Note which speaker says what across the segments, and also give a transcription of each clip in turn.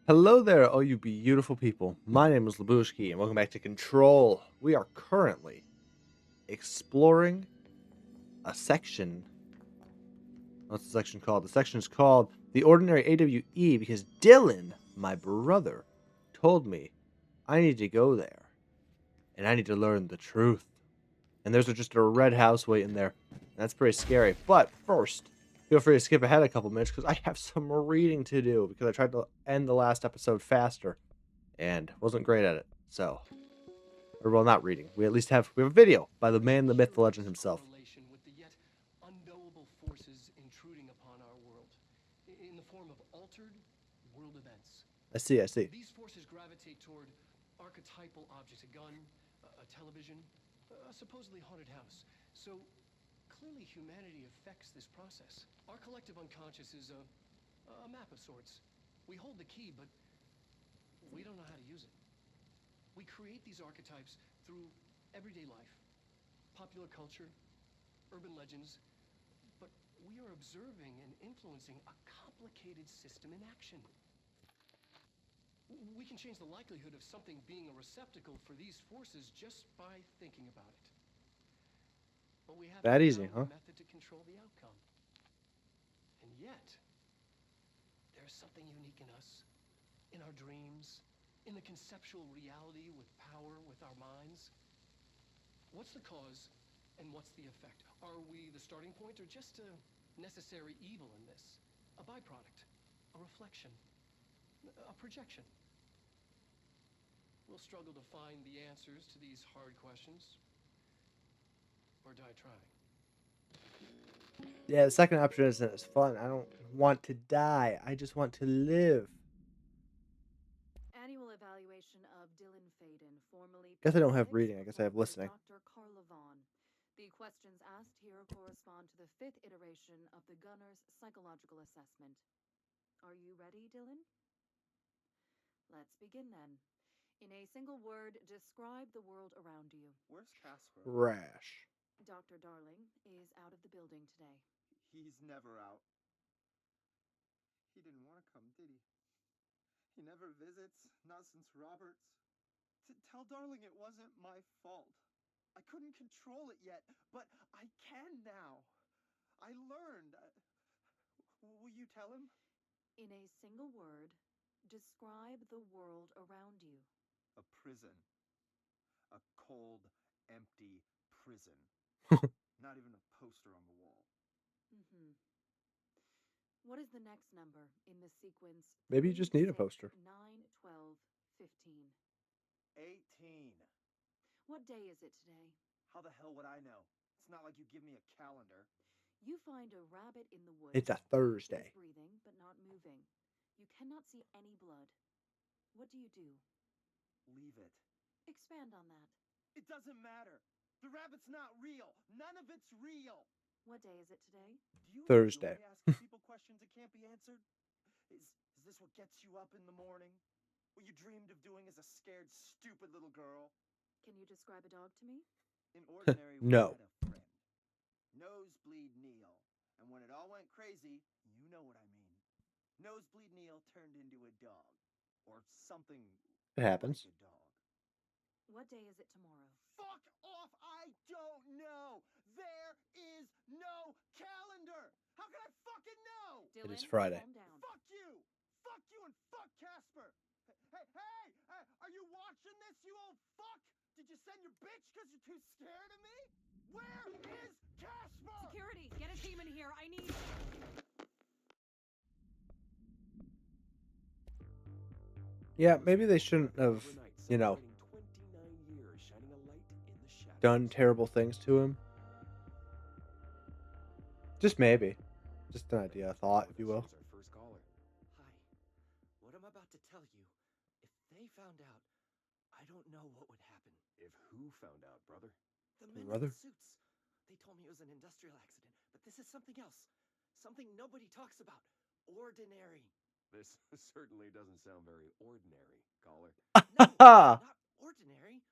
Speaker 1: Hello there, all you beautiful people. My name is Lebushki, and welcome back to Control. We are currently exploring a section. What's the section called? The section is called The Ordinary AWE because Dylan, my brother, told me I need to go there and I need to learn the truth. And there's just a red house waiting there. That's pretty scary. But first, feel free to skip ahead a couple minutes because I have some reading to do because I tried to end the last episode faster and wasn't great at it. So, or well, not reading. We have a video by the man, the myth, the legend himself.
Speaker 2: Correlation with the yet unknowable forces intruding upon our world in the form of altered world events.
Speaker 1: I see.
Speaker 2: These forces gravitate toward archetypal objects, a gun, a television, a supposedly haunted house. So clearly humanity affects this process. Our collective unconscious is a map of sorts. We hold the key, but we don't know how to use it. We create these archetypes through everyday life, popular culture, urban legends, but we are observing and influencing a complicated system in action. We can change the likelihood of something being a receptacle for these forces just by thinking about it. But we haven't
Speaker 1: That easy,
Speaker 2: found
Speaker 1: huh?
Speaker 2: a method to control the outcome. And yet, there's something unique in us, in our dreams, in the conceptual reality with power with our minds. What's the cause and what's the effect? Are we the starting point or just a necessary evil in this? A byproduct, a reflection, a projection? We'll struggle to find the answers to these hard questions or die trying.
Speaker 1: Yeah, the second option isn't as fun. I don't want to die. I just want to live.
Speaker 3: Annual evaluation of Dylan Faden, formerly
Speaker 1: Guess I don't have
Speaker 3: P6,
Speaker 1: reading. I guess I have
Speaker 3: reported
Speaker 1: listening.
Speaker 3: Dr. Carla Vaughn. The questions asked here correspond to the fifth iteration of the Gunner's psychological assessment. Are you ready, Dylan? Let's begin then. In a single word, describe the world around you.
Speaker 4: Where's Casper?
Speaker 1: Trash.
Speaker 3: Dr. Darling is out of the building today.
Speaker 4: He's never out. He didn't want to come, did he? He never visits, not since Roberts. Tell Darling it wasn't my fault. I couldn't control it yet, but I can now. I learned. Will you tell him?
Speaker 3: In a single word, describe the world around you.
Speaker 4: A prison. A cold, empty prison. Not even a poster on the wall.
Speaker 3: Mm-hmm. What is the next number in the sequence
Speaker 1: Maybe you
Speaker 3: 3,
Speaker 1: just need a
Speaker 3: 6,
Speaker 1: poster.
Speaker 3: 9, 12, 15?
Speaker 4: 18.
Speaker 3: What day is it today?
Speaker 4: How the hell would I know? It's not like you give me a calendar.
Speaker 3: You find a rabbit in the woods.
Speaker 1: It's a
Speaker 3: It
Speaker 1: Thursday.
Speaker 3: is breathing, but not moving. You cannot see any blood. What do you do?
Speaker 4: Leave it.
Speaker 3: Expand on that.
Speaker 4: It doesn't matter. The rabbit's not real. None of it's real.
Speaker 3: What day is it today?
Speaker 4: Do you
Speaker 1: Thursday.
Speaker 4: enjoy asking people questions that can't be answered? Is this what gets you up in the morning? What you dreamed of doing as a scared, stupid little girl?
Speaker 3: Can you describe a dog to me?
Speaker 4: In ordinary,
Speaker 1: No.
Speaker 4: we had a friend. Nosebleed Neil. And when it all went crazy, you know what I mean. Nosebleed Neil turned into a dog. Or something
Speaker 1: It happens.
Speaker 4: like a dog.
Speaker 3: What day is it tomorrow?
Speaker 4: Fuck off! I don't know! There is no calendar! How can I fucking know?
Speaker 1: It is
Speaker 3: Dylan,
Speaker 1: Friday.
Speaker 3: calm down.
Speaker 4: Fuck you! Fuck you and fuck Casper! Hey! Are you watching this, you old fuck? Did you send your bitch because you're too scared of me? Where is Casper?
Speaker 3: Security, get a team in here. I need...
Speaker 1: Yeah, maybe they shouldn't have, done terrible things to him. Just maybe. Just an idea, a thought, if you will.
Speaker 2: Our first caller.
Speaker 5: Hi. What I'm about to tell you, if they found out, I don't know what would happen.
Speaker 2: If who found out, brother?
Speaker 5: The men
Speaker 1: Brother?
Speaker 5: in suits. They told me it was an industrial accident, but this is something else. Something nobody talks about. Ordinary.
Speaker 2: This certainly doesn't sound very ordinary, caller.
Speaker 5: No,
Speaker 1: Ha!
Speaker 5: not ordinary.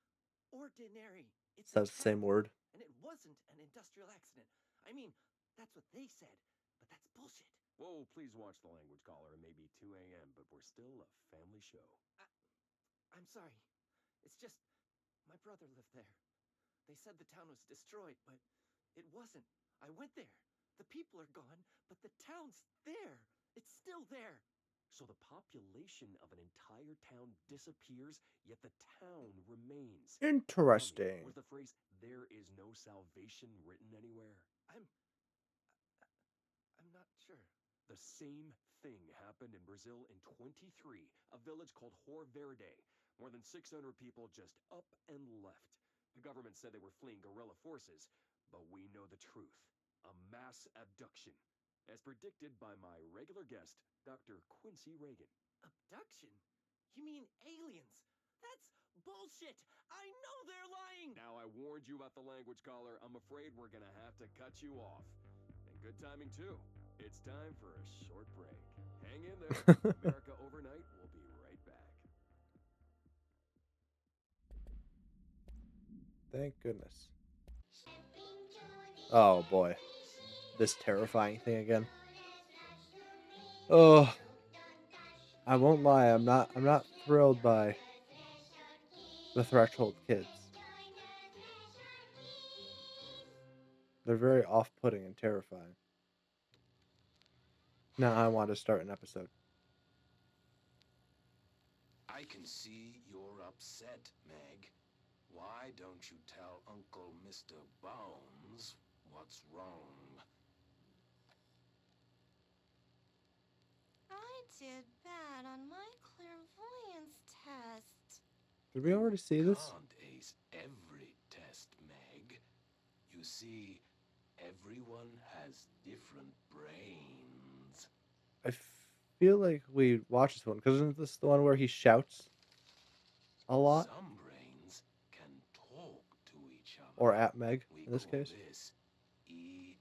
Speaker 5: Ordinary. It's
Speaker 1: Says the same
Speaker 5: incredible.
Speaker 1: word.
Speaker 5: And it wasn't an industrial accident. I mean, that's what they said, but that's bullshit.
Speaker 6: Whoa, please watch the language caller. It may be 2 a.m., but we're still a family show.
Speaker 5: I'm sorry. It's just my brother lived there. They said the town was destroyed, but it wasn't. I went there. The people are gone, but the town's there. It's still there.
Speaker 6: So the population of an entire town disappears, yet the town remains. Tell me,
Speaker 1: Interesting.
Speaker 6: was the phrase, "there is no salvation," written anywhere?
Speaker 5: I'm not sure.
Speaker 6: The same thing happened in Brazil in 23, a village called Hor Verde. More than 600 people just up and left. The government said they were fleeing guerrilla forces, but we know the truth. A mass abduction, as predicted by my regular guest, Dr. Quincy Reagan.
Speaker 5: Abduction? You mean aliens? That's bullshit! I know they're lying!
Speaker 6: Now, I warned you about the language caller. I'm afraid we're gonna have to cut you off. And good timing, too. It's time for a short break. Hang in there. America Overnight will be right back.
Speaker 1: Thank goodness. Oh boy. This terrifying thing again. Oh, I won't lie, I'm not thrilled by the Threshold kids. They're very off-putting and terrifying. Now I want to start an episode.
Speaker 7: I can see you're upset, Meg. Why don't you tell Uncle Mr. Bones what's wrong?
Speaker 8: I did bad on my clairvoyance test.
Speaker 1: Did we already see this?
Speaker 7: Can't ace every test, Meg. You see, everyone has different brains.
Speaker 1: I feel like we watched this one, because isn't this the one where he shouts a lot?
Speaker 7: Some brains can talk to each other.
Speaker 1: Or at Meg,
Speaker 7: We
Speaker 1: in this
Speaker 7: call
Speaker 1: case.
Speaker 7: this ESP.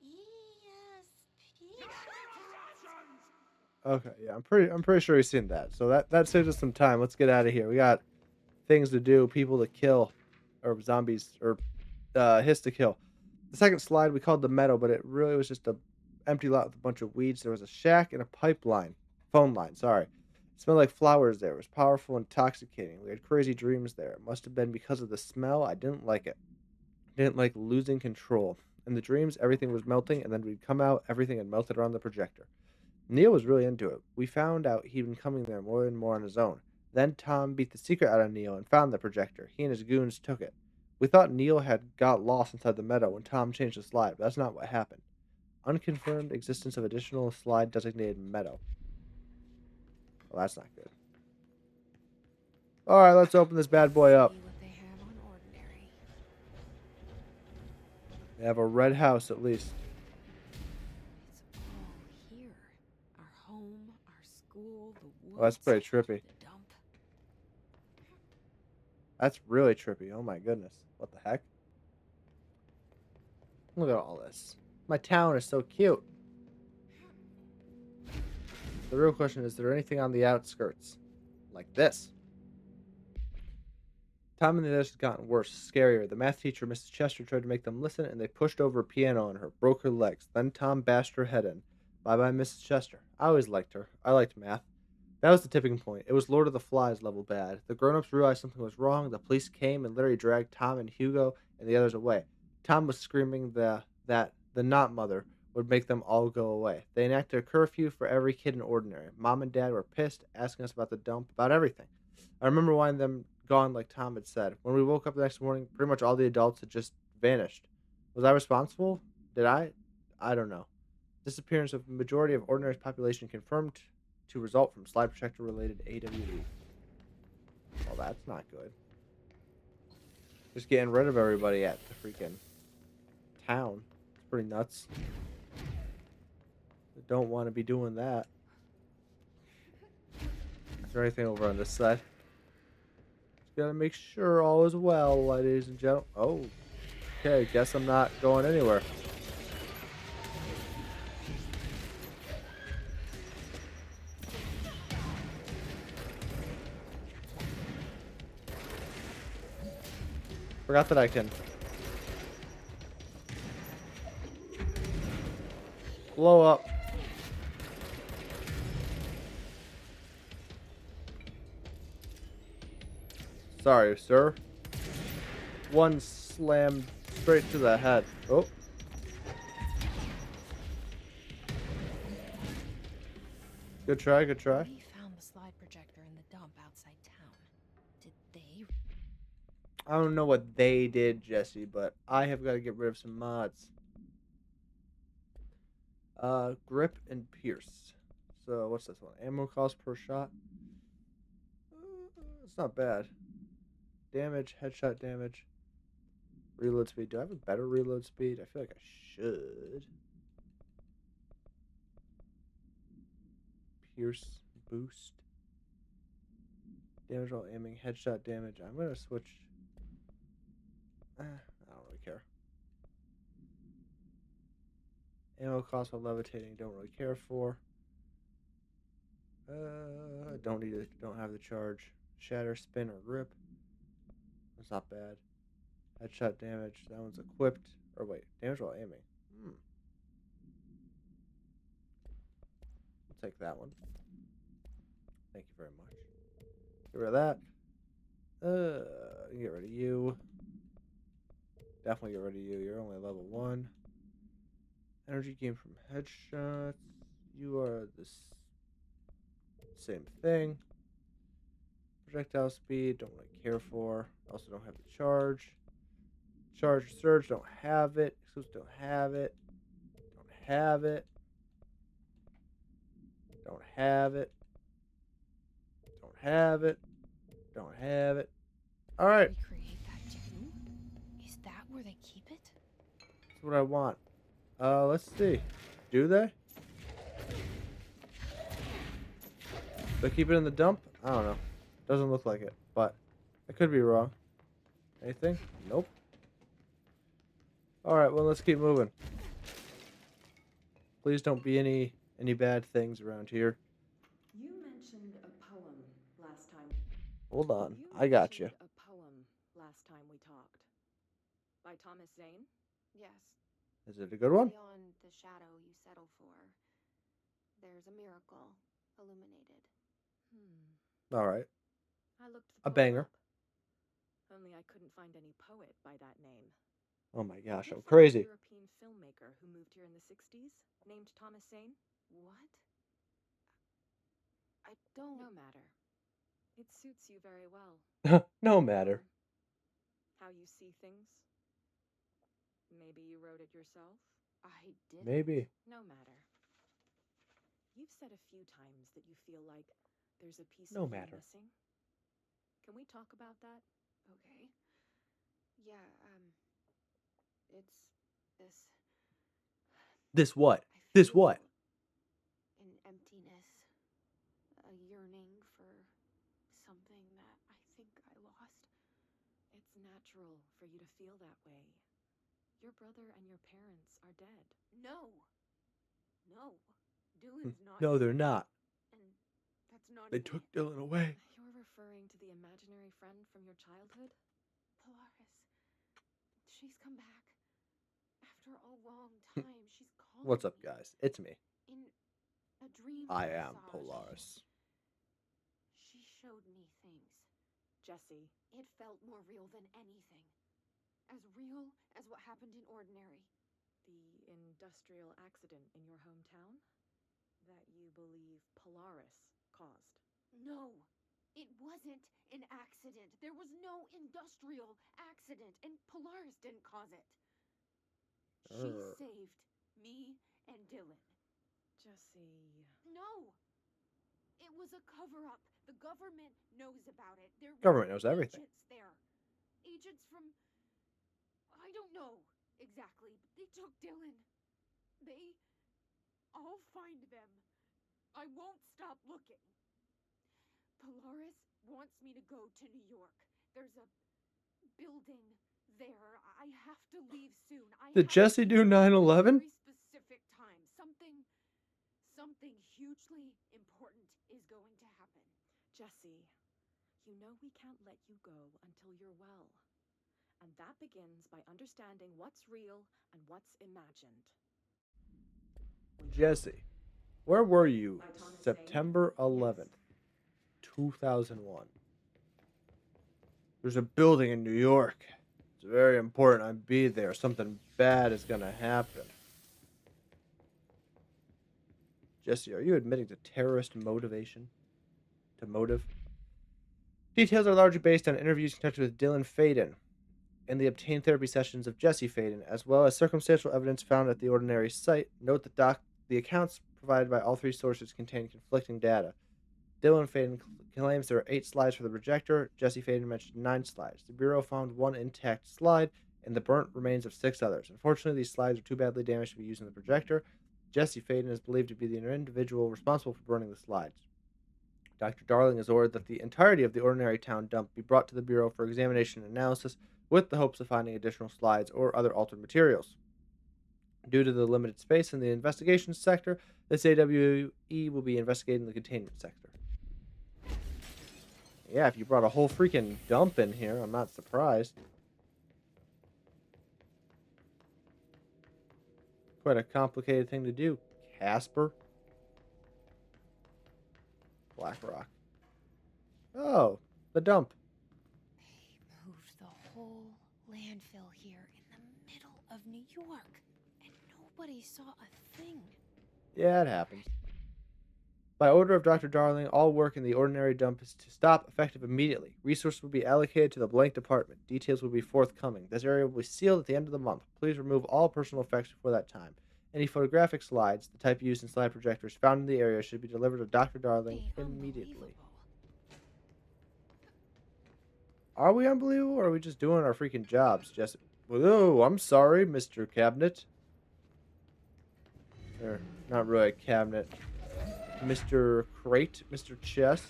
Speaker 8: ESP?
Speaker 1: Okay, yeah, I'm pretty sure he's seen that. So that saves us some time. Let's get out of here. We got things to do, people to kill, or zombies, or hiss to kill. The second slide we called the meadow, but it really was just a empty lot with a bunch of weeds. There was a shack and a phone line. Sorry, it smelled like flowers there. It was powerful and intoxicating. We had crazy dreams there. It must have been because of the smell. I didn't like it. Didn't like losing control. In the dreams, everything was melting, and then we'd come out, everything had melted around the projector. Neil was really into it. We found out he'd been coming there more and more on his own. Then Tom beat the secret out of Neil and found the projector. He and his goons took it. We thought Neil had got lost inside the meadow when Tom changed the slide, but that's not what happened. Unconfirmed existence of additional slide designated meadow. Well, that's not good. Alright, let's open this bad boy up.
Speaker 9: See what they have on ordinary.
Speaker 1: They have a red house at least.
Speaker 9: It's all here. Our home, our school, the woods.
Speaker 1: Oh, that's pretty trippy.
Speaker 9: The dump.
Speaker 1: That's really trippy. Oh my goodness. What the heck? Look at all this. My town is so cute. The real question is there anything on the outskirts? Like this. Tom and the others had gotten worse, scarier. The math teacher, Mrs. Chester, tried to make them listen, and they pushed over a piano on her, broke her legs. Then Tom bashed her head in. Bye-bye, Mrs. Chester. I always liked her. I liked math. That was the tipping point. It was Lord of the Flies level bad. The grown-ups realized something was wrong. The police came and literally dragged Tom and Hugo and the others away. Tom was screaming that the not mother would make them all go away. They enacted a curfew for every kid in Ordinary. Mom and Dad were pissed, asking us about the dump, about everything. I remember wanting them gone like Tom had said. When we woke up the next morning, pretty much all the adults had just vanished. Was I responsible? Did I? I don't know. Disappearance of the majority of Ordinary's population confirmed to result from slide projector related AWE. Well, that's not good. Just getting rid of everybody at the freaking town. It's pretty nuts. I don't want to be doing that. Is there anything over on this side? Just gotta make sure all is well, ladies and gentlemen. Oh, okay. Guess I'm not going anywhere. Forgot that I can. Blow up. Sorry, sir. One slam straight to the head. Oh. Good try, good try.
Speaker 9: We found the slide projector in the dump outside town. Did they?
Speaker 1: I don't know what they did, Jesse, but I have got to get rid of some mods. Grip and pierce. So what's this one? Ammo cost per shot. It's not bad. Damage, headshot damage. Reload speed. Do I have a better reload speed? I feel like I should. Pierce boost. Damage while aiming. Headshot damage. I'm gonna switch. I don't really care. Ammo cost while levitating. Don't really care for. Don't need it. Don't have the charge. Shatter, spin, or grip. That's not bad. Headshot damage. That one's equipped. Or wait, damage while aiming. I'll take that one. Thank you very much. Get rid of that. Get rid of you. Definitely get rid of you. You're only level 1. Energy gain from headshots. You are the same thing. Projectile speed. Don't really care for. Also don't have the charge. Charge or surge. Don't have it. Exclusive. Don't have it. Don't have it. Don't have it. Don't have it. Don't have it. All right.
Speaker 9: Recreate that too? Is that where they keep it?
Speaker 1: That's what I want. Let's see. Do they? They keep it in the dump? I don't know. Doesn't look like it, but I could be wrong. Anything? Nope. All right. Well, let's keep moving. Please don't be any bad things around here.
Speaker 3: You mentioned a poem last time.
Speaker 1: Hold on. I got you.
Speaker 3: A poem last time we talked. By Thomas Zane?
Speaker 9: Yes.
Speaker 1: Is it a good one?
Speaker 9: Beyond the shadow you settle for, there's a miracle illuminated.
Speaker 1: All right.
Speaker 3: I looked the
Speaker 1: A
Speaker 3: poem
Speaker 1: banger.
Speaker 3: up. Only I couldn't find any poet by that name.
Speaker 1: Oh my gosh,
Speaker 3: Did
Speaker 1: I'm
Speaker 3: find
Speaker 1: crazy.
Speaker 3: A European filmmaker who moved here in the 60s, named Thomas Zane. What? I don't... No matter. It suits you very well.
Speaker 1: No matter.
Speaker 3: How you see things. Maybe you wrote it yourself?
Speaker 9: I did.
Speaker 1: Maybe.
Speaker 3: No matter. You've said a few times that you feel like there's a piece
Speaker 1: No
Speaker 3: of you
Speaker 1: matter.
Speaker 3: missing. Can we talk about that?
Speaker 9: Okay. Yeah, it's this.
Speaker 1: This what?
Speaker 9: I
Speaker 1: This
Speaker 9: feel
Speaker 1: what?
Speaker 9: an emptiness, a yearning for something that I think I lost.
Speaker 3: It's natural for you to feel that way. Your brother and your parents are dead.
Speaker 9: No. No. Dylan's not.
Speaker 1: No, they're not.
Speaker 9: And that's not
Speaker 1: They
Speaker 9: even
Speaker 1: took
Speaker 9: it.
Speaker 1: Dylan away.
Speaker 3: You're referring to the imaginary friend from your childhood?
Speaker 9: Polaris. She's come back. After a long time, she's calling
Speaker 1: What's up,
Speaker 9: me.
Speaker 1: guys? It's me.
Speaker 9: In a dream
Speaker 1: I am
Speaker 9: massage.
Speaker 1: Polaris.
Speaker 9: She showed me things.
Speaker 3: Jesse,
Speaker 9: It felt more real than anything. As real as what happened in Ordinary.
Speaker 3: the industrial accident in your hometown that you believe Polaris caused.
Speaker 9: No, it wasn't an accident. There was no industrial accident, and Polaris didn't cause it. She saved me and Dylan.
Speaker 3: Jesse...
Speaker 9: No! It was a cover-up. The government knows about it. There
Speaker 1: Government
Speaker 9: were
Speaker 1: knows everything.
Speaker 9: Agents there. Agents from... I don't know exactly, but they took Dylan. I'll find them. I won't stop looking. Polaris wants me to go to New York. There's a building there. I have to leave soon.
Speaker 1: Did Jesse do 9/11?
Speaker 9: Very specific time. Something hugely important is going to happen.
Speaker 3: Jesse, you know we can't let you go until you're well. And that begins by understanding what's real and what's imagined.
Speaker 1: Jesse, where were you September 11th, 2001? There's a building in New York. It's very important I be there. Something bad is going to happen. Jesse, are you admitting to terrorist motivation? To motive? Details are largely based on interviews conducted with Dylan Faden and the obtained therapy sessions of Jesse Faden, as well as circumstantial evidence found at the ordinary site. Note that the accounts provided by all three sources contain conflicting data. Dylan Faden claims there are 8 slides for the projector. Jesse Faden mentioned 9 slides. The Bureau found 1 intact slide and the burnt remains of 6 others. Unfortunately, these slides are too badly damaged to be used in the projector. Jesse Faden is believed to be the individual responsible for burning the slides. Dr. Darling has ordered that the entirety of the ordinary town dump be brought to the Bureau for examination and analysis with the hopes of finding additional slides or other altered materials. Due to the limited space in the investigation sector, this AWE will be investigating the containment sector. Yeah, if you brought a whole freaking dump in here, I'm not surprised. Quite a complicated thing to do. Casper. Black Rock. Oh, the dump.
Speaker 10: They moved the whole landfill here in the middle of New York, and nobody saw a thing.
Speaker 1: Yeah, it happens. By order of Dr. Darling, all work in the ordinary dump is to stop effective immediately. Resources will be allocated to the blank department. Details will be forthcoming. This area will be sealed at the end of the month. Please remove all personal effects before that time. Any photographic slides, the type used in slide projectors found in the area, should be delivered to Dr. Darling immediately. Are we unbelievable, or are we just doing our freaking jobs? Jesse? Oh, I'm sorry, Mr. Cabinet. Or, not really a cabinet. Mr. Crate, Mr. Chest.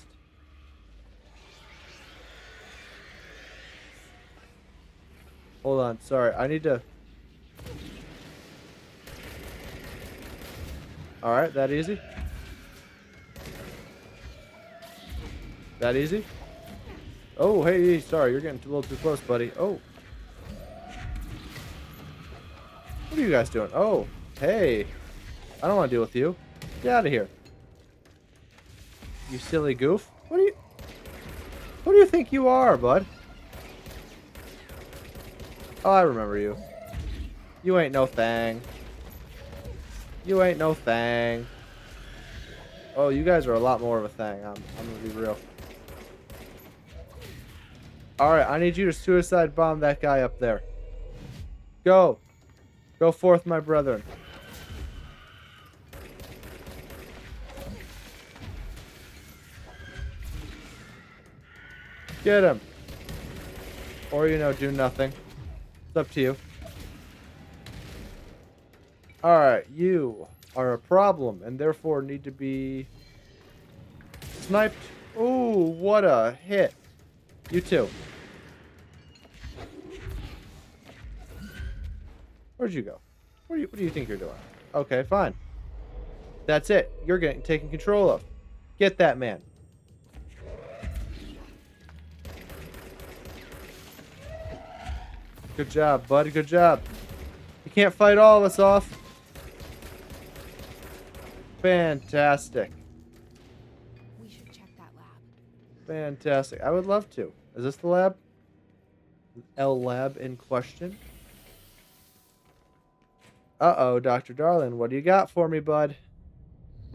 Speaker 1: Hold on, sorry, I need to... Alright, that easy? That easy? Oh, hey, sorry, you're getting a little too close, buddy. Oh. What are you guys doing? Oh, hey. I don't want to deal with you. Get out of here. You silly goof. Who do you think you are, bud? Oh, I remember you. You ain't no thing. You ain't no thing. Oh, you guys are a lot more of a thing. I'm gonna be real. Alright, I need you to suicide bomb that guy up there. Go. Go forth, my brethren. Get him. Or, do nothing. It's up to you. Alright, you are a problem and therefore need to be sniped. Ooh, what a hit. You too. Where'd you go? What do you think you're doing? Okay, fine. That's it. You're getting taken control of. Get that man. Good job, bud. Good job. You can't fight all of us off. Fantastic.
Speaker 10: We should check that lab.
Speaker 1: Fantastic. I would love to. Is this the lab? L lab in question? Uh-oh, Dr. Darling. What do you got for me, bud?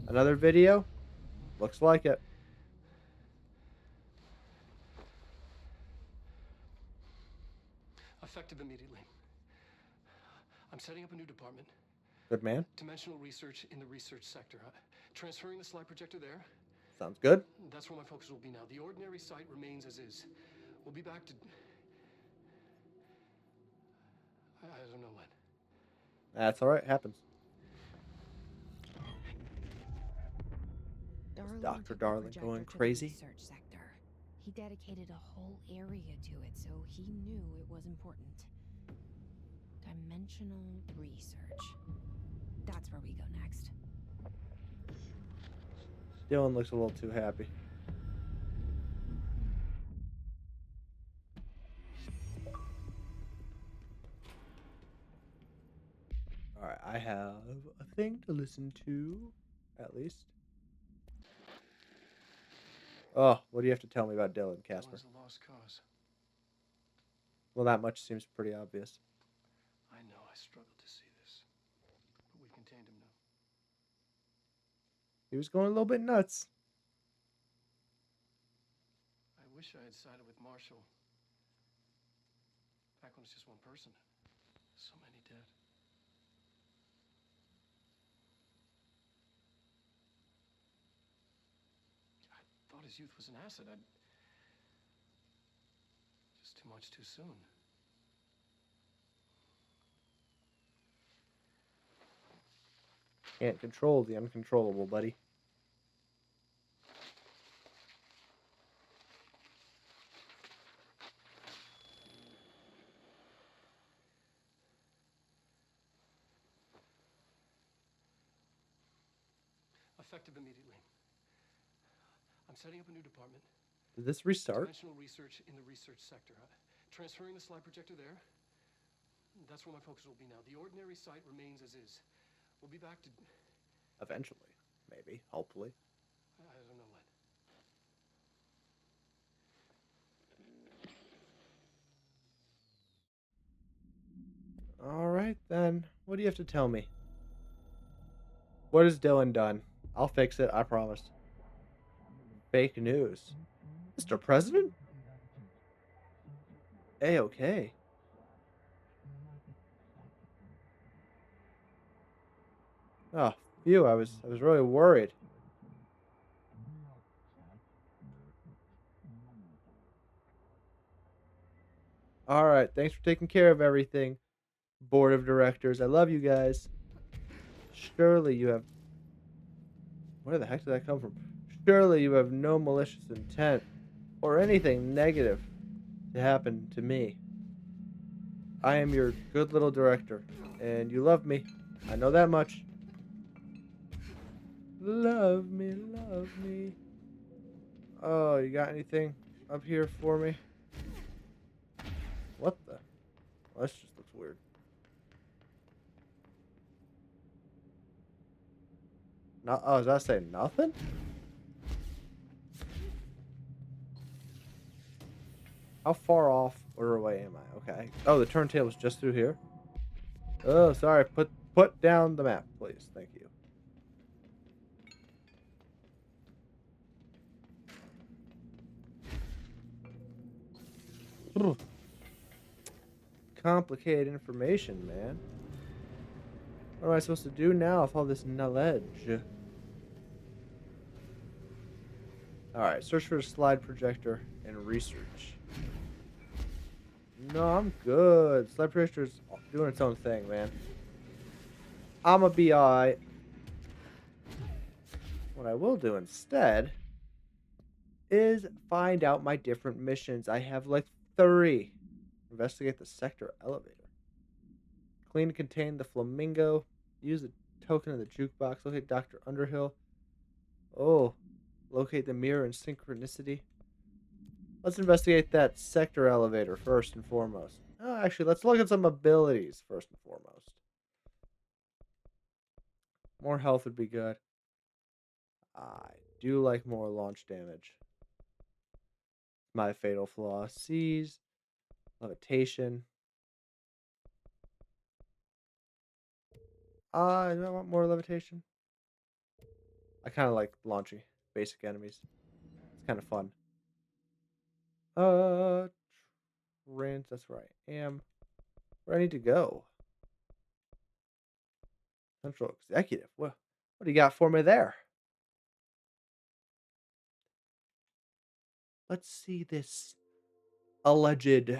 Speaker 1: Another video? Looks like it.
Speaker 2: Effective immediately. I'm setting up a new department.
Speaker 1: Good man.
Speaker 2: Dimensional research in the research sector. Transferring the slide projector there.
Speaker 1: Sounds good.
Speaker 2: That's where my focus will be now. The ordinary site remains as is. We'll be back to... I don't know when.
Speaker 1: That's alright. Happens. Dr. Darling going crazy?
Speaker 10: Research sector. He dedicated a whole area to it, so he knew it was important. Dimensional research. That's where we go next.
Speaker 1: Dylan looks a little too happy. Alright, I have a thing to listen to, at least. Oh, what do you have to tell me about Dylan, Casper?
Speaker 2: Dylan's a lost cause.
Speaker 1: Well, that much seems pretty obvious.
Speaker 2: I know I struggled to see this, but we've contained him now.
Speaker 1: He was going a little bit nuts.
Speaker 2: I wish I had sided with Marshall. Back when it's just one person. So many dead. I thought his youth was an asset. Just too much too soon.
Speaker 1: Can't control the uncontrollable, buddy.
Speaker 2: Effective immediately. I'm setting up a new department.
Speaker 1: Did this restart?
Speaker 2: Dimensional research in the research sector. Transferring the slide projector there. That's where my focus will be now. The ordinary site remains as is. We'll be back to...
Speaker 1: Eventually. Maybe. Hopefully.
Speaker 2: I don't know when.
Speaker 1: Alright then. What do you have to tell me? What has Dylan done? I'll fix it, I promise. Fake news. Mr. President? A-okay. Oh, phew, I was really worried. Alright, thanks for taking care of everything. Board of Directors. I love you guys. Surely you have... Where the heck did that come from? Surely you have no malicious intent or anything negative to happen to me. I am your good little director, and you love me. I know that much. Love me, love me. Oh, you got anything up here for me? What the? Well, this just looks weird. No, oh, does that say nothing? How far off or away am I? Okay. Oh, the turntable's just through here. Oh, sorry. Put down the map, please. Thank you. Ugh. Complicated information, man. What am I supposed to do now with all this knowledge? Alright, search for the slide projector and research. No, I'm good. Slide projector's doing its own thing, man. I'm a BI. What I will do instead is find out my different missions. I have like 3. Investigate the sector elevator. Clean and contain the flamingo. Use the token in the jukebox. Locate Dr. Underhill. Oh, locate the mirror and synchronicity. Let's investigate that sector elevator first and foremost. Oh, actually, let's look at some abilities first and foremost. More health would be good. I do like more launch damage. My fatal flaw. Seize. Levitation. Do I want more levitation? I kind of like launching basic enemies. It's kind of fun. That's where I am. Where I need to go. Central Executive. What do you got for me there? Let's see this alleged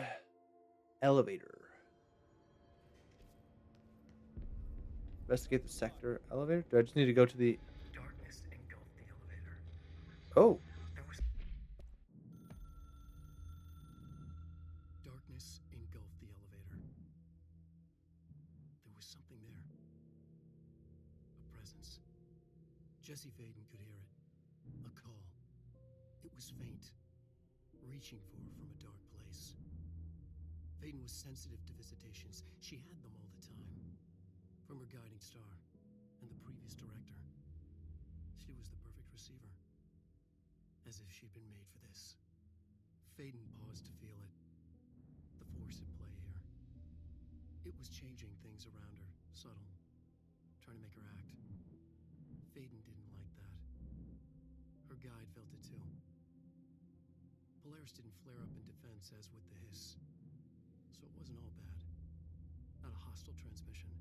Speaker 1: elevator. Investigate the sector elevator. Do I just need to go to the...
Speaker 5: Darkness engulfed the elevator.
Speaker 1: Oh.
Speaker 2: Darkness engulfed the elevator. There was something there. A presence. Jesse Faden could hear it. A call. It was faint, reaching for her from a dark place. Faden was sensitive to visitations. She had them all the time. from her guiding star and the previous director. She was the perfect receiver, as if she'd been made for this. Faden paused to feel it, the force at play here. It was changing things around her, subtle, trying to make her act. Faden didn't like that. Her guide felt it too. Polaris didn't flare up in defense as with the hiss, so it wasn't all bad. Not a hostile transmission.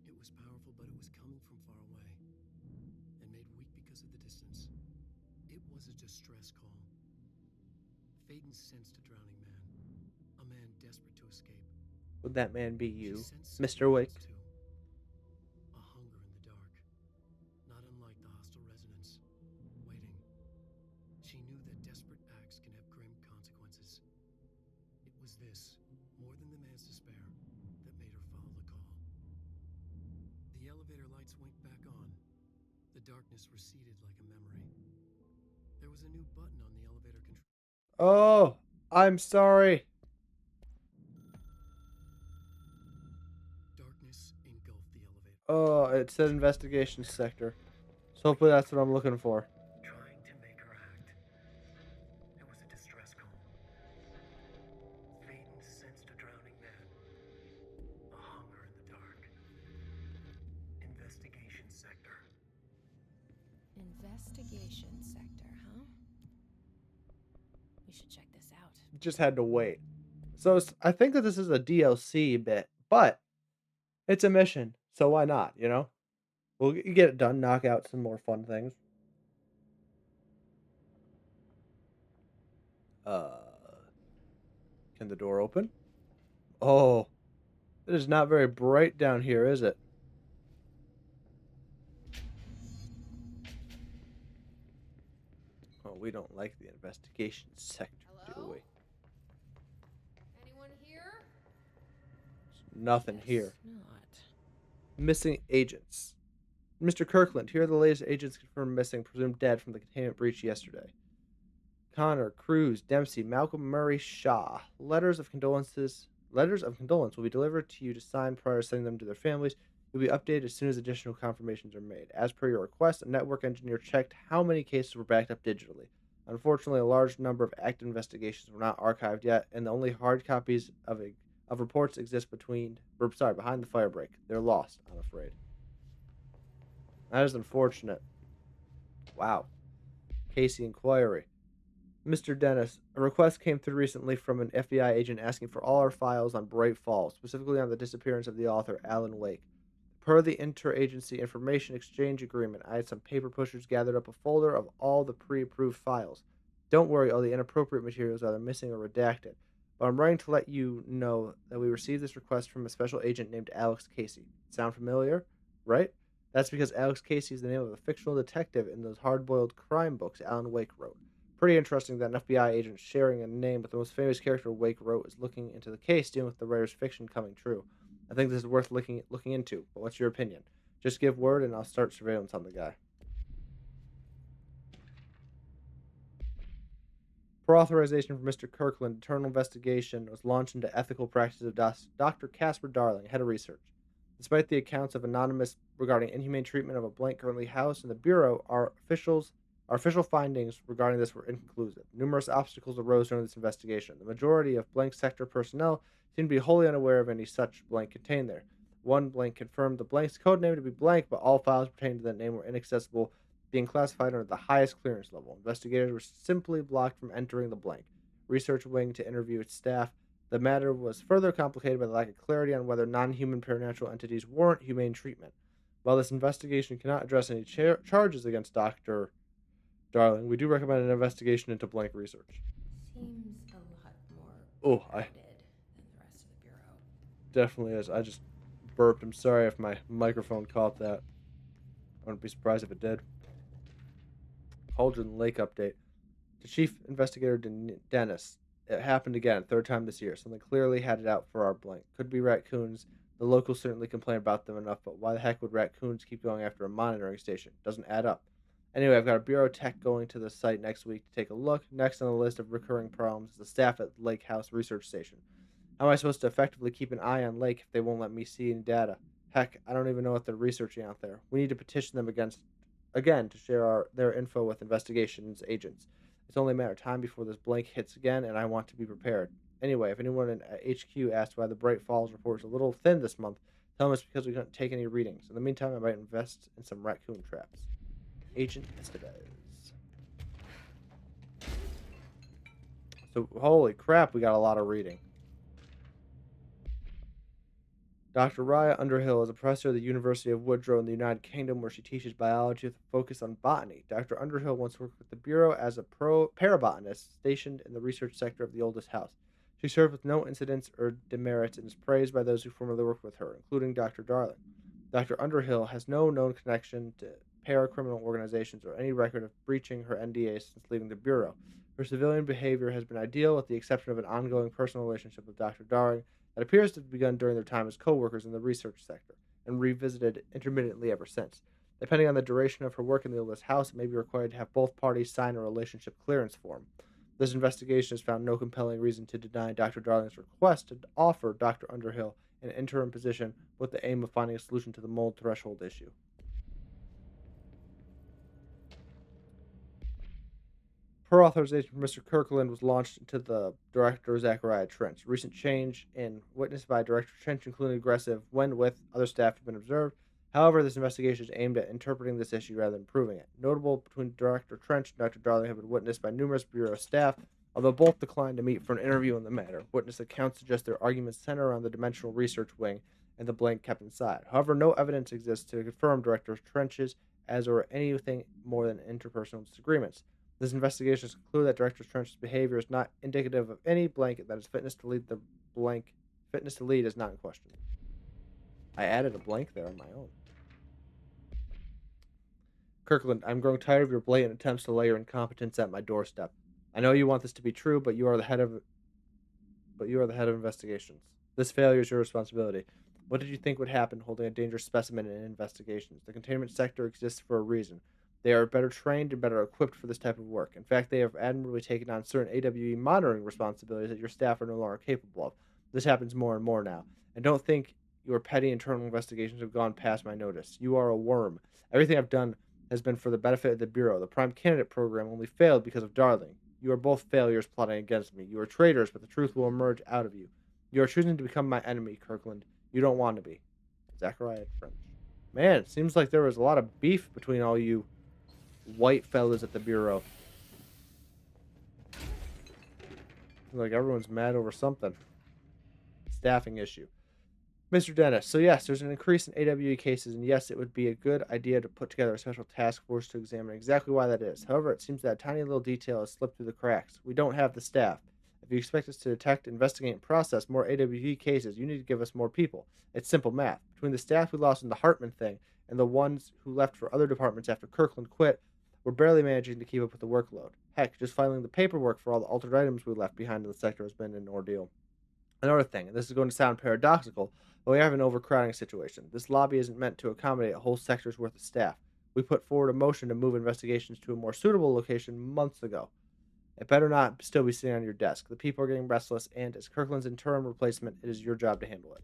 Speaker 2: It was powerful, but it was coming from far away, and made weak because of the distance. It was a distress call. Faden sensed a drowning man, a man desperate to escape.
Speaker 1: Would that man be
Speaker 2: She
Speaker 1: you,
Speaker 2: sensed
Speaker 1: Mr.
Speaker 2: something
Speaker 1: Wake?
Speaker 2: else, too. A hunger in the dark, not unlike the hostile resonance, waiting. She knew that desperate acts can have grim consequences. It was this, more than the man's despair, that made her follow the call. The elevator lights winked back on. The darkness receded like a memory. There was a new button on the elevator control.
Speaker 1: Oh, I'm sorry.
Speaker 2: Darkness engulfed the elevator.
Speaker 1: Oh, it said investigation sector. So hopefully that's what I'm looking for.
Speaker 2: Trying to make her act. It was a distress call. Faden sensed a drowning man. A hunger in the dark. Investigation sector.
Speaker 10: Investigation sector, huh? We should check this out.
Speaker 1: Just had to wait. So I think that this is a DLC bit, but it's a mission, so why not, you know? We'll get it done, knock out some more fun things. Can the door open? Oh, it is not very bright down here, is it? Oh, we don't like the investigation sector, do
Speaker 10: Hello?
Speaker 1: we?
Speaker 10: Anyone here?
Speaker 1: There's nothing
Speaker 10: Guess
Speaker 1: here.
Speaker 10: not.
Speaker 1: Missing agents. Mr. Kirkland, here are the latest agents confirmed missing, presumed dead from the containment breach yesterday. Connor, Cruz, Dempsey, Malcolm Murray, Shaw. Letters of condolence will be delivered to you to sign prior to sending them to their families. You'll be updated as soon as additional confirmations are made. As per your request, a network engineer checked how many cases were backed up digitally. Unfortunately, a large number of active investigations were not archived yet, and the only hard copies of reports exist behind the firebreak. They're lost, I'm afraid. That is unfortunate. Wow. Casey inquiry. Mr. Dennis, a request came through recently from an FBI agent asking for all our files on Bright Falls, specifically on the disappearance of the author Alan Wake. Per the Interagency Information Exchange Agreement, I had some paper pushers gathered up a folder of all the pre-approved files. Don't worry, all the inappropriate materials are either missing or redacted. But I'm writing to let you know that we received this request from a special agent named Alex Casey. Sound familiar? Right? That's because Alex Casey is the name of a fictional detective in those hard-boiled crime books Alan Wake wrote. Pretty interesting that an FBI agent sharing a name with the most famous character Wake wrote is looking into the case, dealing with the writer's fiction coming true. I think this is worth looking into, but what's your opinion? Just give word and I'll start surveillance on the guy. Per authorization from Mr. Kirkland, internal investigation was launched into ethical practices of Dr. Casper Darling, head of research. Despite the accounts of anonymous regarding inhumane treatment of a blank currently housed in the Bureau, our official findings regarding this were inconclusive. Numerous obstacles arose during this investigation. The majority of blank sector personnel seemed to be wholly unaware of any such blank contained there. One blank confirmed the blank's code name to be blank, but all files pertaining to that name were inaccessible, being classified under the highest clearance level. Investigators were simply blocked from entering the blank. Research wing to interview its staff. The matter was further complicated by the lack of clarity on whether non-human supernatural entities warrant humane treatment. While this investigation cannot address any charges against Dr. Darling, we do recommend an investigation into blank research.
Speaker 10: Seems a lot more
Speaker 1: Oh,
Speaker 10: crowded than the rest of the bureau.
Speaker 1: definitely is. I just burped. I'm sorry if my microphone caught that. I wouldn't be surprised if it did. Cauldron Lake update. To Chief Investigator Dennis, it happened again, third time this year. Something clearly had it out for our blank. Could be raccoons. The locals certainly complain about them enough, but why the heck would raccoons keep going after a monitoring station? Doesn't add up. Anyway, I've got a bureau tech going to the site next week to take a look. Next on the list of recurring problems is the staff at Lake House Research Station. How am I supposed to effectively keep an eye on Lake if they won't let me see any data? Heck, I don't even know what they're researching out there. We need to petition them again to share their info with investigations agents. It's only a matter of time before this blank hits again, and I want to be prepared. Anyway, if anyone in HQ asks why the Bright Falls report is a little thin this month, tell them it's because we couldn't take any readings. In the meantime, I might invest in some raccoon traps. Agent Estevez. So, holy crap, we got a lot of reading. Dr. Raya Underhill is a professor at the University of Woodrow in the United Kingdom, where she teaches biology with a focus on botany. Dr. Underhill once worked with the Bureau as a parabotanist stationed in the research sector of the oldest house. She served with no incidents or demerits and is praised by those who formerly worked with her, including Dr. Darling. Dr. Underhill has no known connection to paracriminal organizations or any record of breaching her NDA since leaving the Bureau. Her civilian behavior has been ideal, with the exception of an ongoing personal relationship with Dr. Darling that appears to have begun during their time as co-workers in the research sector, and revisited intermittently ever since. Depending on the duration of her work in the oldest house, it may be required to have both parties sign a relationship clearance form. This investigation has found no compelling reason to deny Dr. Darling's request to offer Dr. Underhill an interim position with the aim of finding a solution to the mold threshold issue. Per authorization from Mr. Kirkland was launched into the director Zachariah Trench. Recent change in witnessed by Director Trench, including aggressive when with other staff, have been observed. However, this investigation is aimed at interpreting this issue rather than proving it. Notable between Director Trench and Dr. Darling have been witnessed by numerous Bureau staff, although both declined to meet for an interview on the matter. Witness accounts suggest their arguments center around the dimensional research wing and the blank kept inside. However, no evidence exists to confirm Director Trench's as or anything more than interpersonal disagreements. This investigation has concluded that Director Trench's behavior is not indicative of any blanket that his fitness to lead is not in question. I added a blank there on my own. Kirkland, I'm growing tired of your blatant attempts to lay your incompetence at my doorstep. I know you want this to be true, but you are the head of investigations. This failure is your responsibility. What did you think would happen holding a dangerous specimen in investigations? The containment sector exists for a reason. They are better trained and better equipped for this type of work. In fact, they have admirably taken on certain AWE monitoring responsibilities that your staff are no longer capable of. This happens more and more now. And don't think your petty internal investigations have gone past my notice. You are a worm. Everything I've done has been for the benefit of the Bureau. The Prime Candidate program only failed because of Darling. You are both failures plotting against me. You are traitors, but the truth will emerge out of you. You are choosing to become my enemy, Kirkland. You don't want to be. Zachariah French. Man, it seems like there was a lot of beef between all you white fellas at the Bureau. Like everyone's mad over something. Staffing issue. Mr. Dennis, so yes, there's an increase in AWE cases, and yes, it would be a good idea to put together a special task force to examine exactly why that is. However, it seems that a tiny little detail has slipped through the cracks. We don't have the staff. If you expect us to detect, investigate, and process more AWE cases, you need to give us more people. It's simple math. Between the staff we lost in the Hartman thing and the ones who left for other departments after Kirkland quit, we're barely managing to keep up with the workload. Heck, just filing the paperwork for all the altered items we left behind in the sector has been an ordeal. Another thing, and this is going to sound paradoxical, but we have an overcrowding situation. This lobby isn't meant to accommodate a whole sector's worth of staff. We put forward a motion to move investigations to a more suitable location months ago. It better not still be sitting on your desk. The people are getting restless, and as Kirkland's interim replacement, it is your job to handle it.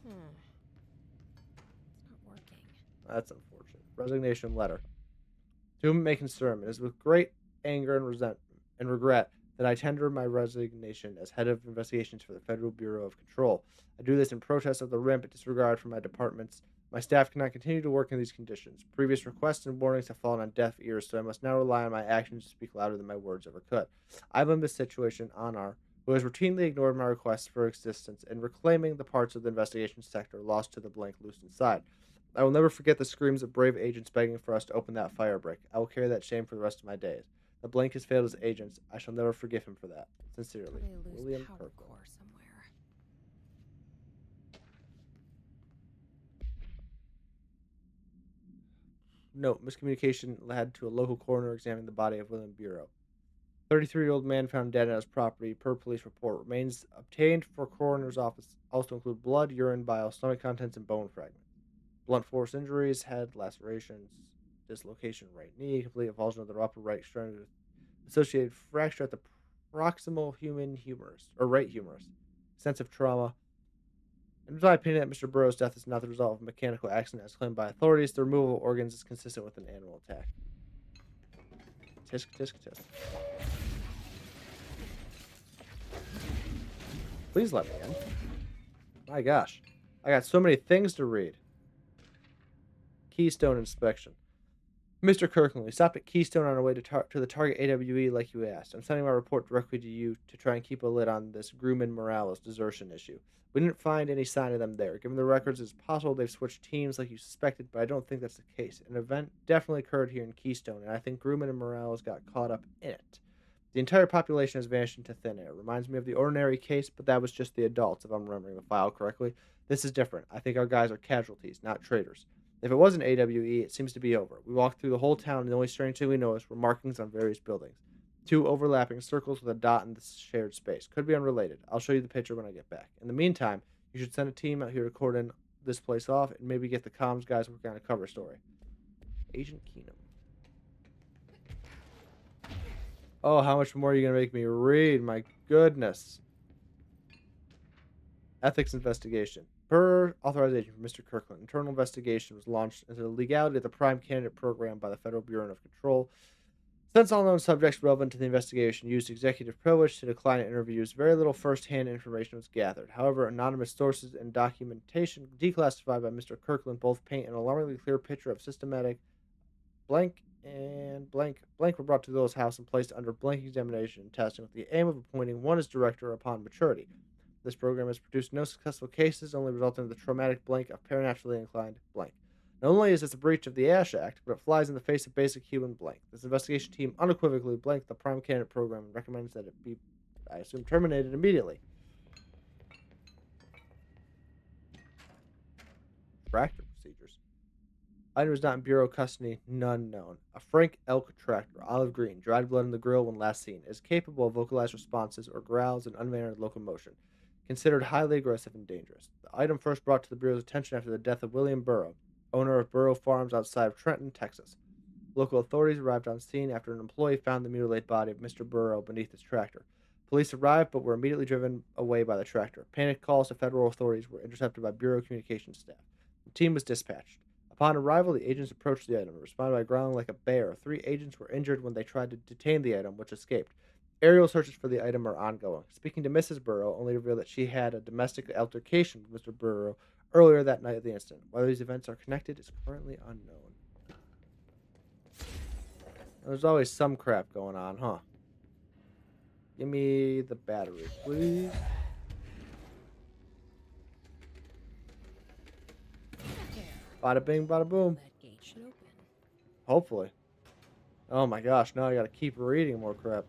Speaker 10: It's not working.
Speaker 1: That's unfortunate. Resignation letter. To whom it may concern, it is with great anger and resentment and regret that I tender my resignation as head of investigations for the Federal Bureau of Control. I do this in protest of the rampant disregard for my departments. My staff cannot continue to work in these conditions. Previous requests and warnings have fallen on deaf ears, so I must now rely on my actions to speak louder than my words ever could. I blame this situation on our who has routinely ignored my requests for existence and reclaiming the parts of the investigation sector lost to the blank loose inside. I will never forget the screams of brave agents begging for us to open that fire break. I will carry that shame for the rest of my days. The blank has failed as agents. I shall never forgive him for that. Sincerely,
Speaker 10: Probably lose
Speaker 1: William
Speaker 10: power
Speaker 1: Kirkland.
Speaker 10: core somewhere.
Speaker 1: Note, miscommunication led to a local coroner examining the body of William Bureau. 33-year-old man found dead at his property per police report. Remains obtained for coroner's office also include blood, urine, bile, stomach contents, and bone fragments. Blunt force injuries, head lacerations, dislocation right knee, complete avulsion of the upper right extremity with associated fracture at the proximal humerus, or right humerus, extensive trauma, In my opinion, that Mr. Burrow's death is not the result of a mechanical accident as claimed by authorities. The removal of organs is consistent with an animal attack. Tisk, tisk, tisk. Please let me in. My gosh. I got so many things to read. Keystone inspection. Mr. Kirkland, we stopped at Keystone on our way to the target AWE like you asked. I'm sending my report directly to you to try and keep a lid on this Grumman Morales desertion issue. We didn't find any sign of them there. Given the records, it's possible they've switched teams like you suspected, but I don't think that's the case. An event definitely occurred here in Keystone, and I think Grumman and Morales got caught up in it. The entire population has vanished into thin air. Reminds me of the ordinary case, but that was just the adults, if I'm remembering the file correctly. This is different. I think our guys are casualties, not traitors. If it was an AWE, it seems to be over. We walked through the whole town, and the only strange thing we noticed were markings on various buildings. 2 overlapping circles with a dot in the shared space. Could be unrelated. I'll show you the picture when I get back. In the meantime, you should send a team out here to cordon this place off and maybe get the comms guys working on a cover story. Agent Keenum. Oh, how much more are you going to make me read? My goodness. Ethics investigation. Per authorization from Mr. Kirkland, internal investigation was launched into the legality of the Prime Candidate Program by the Federal Bureau of Control. Since all known subjects relevant to the investigation used executive privilege to decline interviews, very little first-hand information was gathered. However, anonymous sources and documentation declassified by Mr. Kirkland both paint an alarmingly clear picture of systematic blank and blank were brought to Lil's house and placed under blank examination and testing with the aim of appointing one as director upon maturity. This program has produced no successful cases, only resulting in the traumatic blank of paranaturally inclined blank. Not only is this a breach of the Ash Act, but it flies in the face of basic human blank. This investigation team unequivocally blanked the Prime Candidate Program and recommends that it be, I assume, terminated immediately. Tractor procedures. Item was not in Bureau custody, none known. A Frank elk tractor, olive green, dried blood in the grill when last seen, is capable of vocalized responses or growls and unmannered locomotion. Considered highly aggressive and dangerous. The item first brought to the Bureau's attention after the death of William Burrow, owner of Burrow Farms outside of Trenton, Texas. Local authorities arrived on scene after an employee found the mutilated body of Mr. Burrow beneath his tractor. Police arrived but were immediately driven away by the tractor. Panic calls to federal authorities were intercepted by Bureau communications staff. The team was dispatched. Upon arrival, the agents approached the item and responded by growling like a bear. 3 agents were injured when they tried to detain the item, which escaped. Aerial searches for the item are ongoing. Speaking to Mrs. Burrow, only revealed that she had a domestic altercation with Mr. Burrow earlier that night of the incident. Whether these events are connected is currently unknown. There's always some crap going on, huh? Give me the battery, please. Bada bing, bada boom.
Speaker 10: That gate should open.
Speaker 1: Hopefully. Oh my gosh, now I gotta keep reading more crap.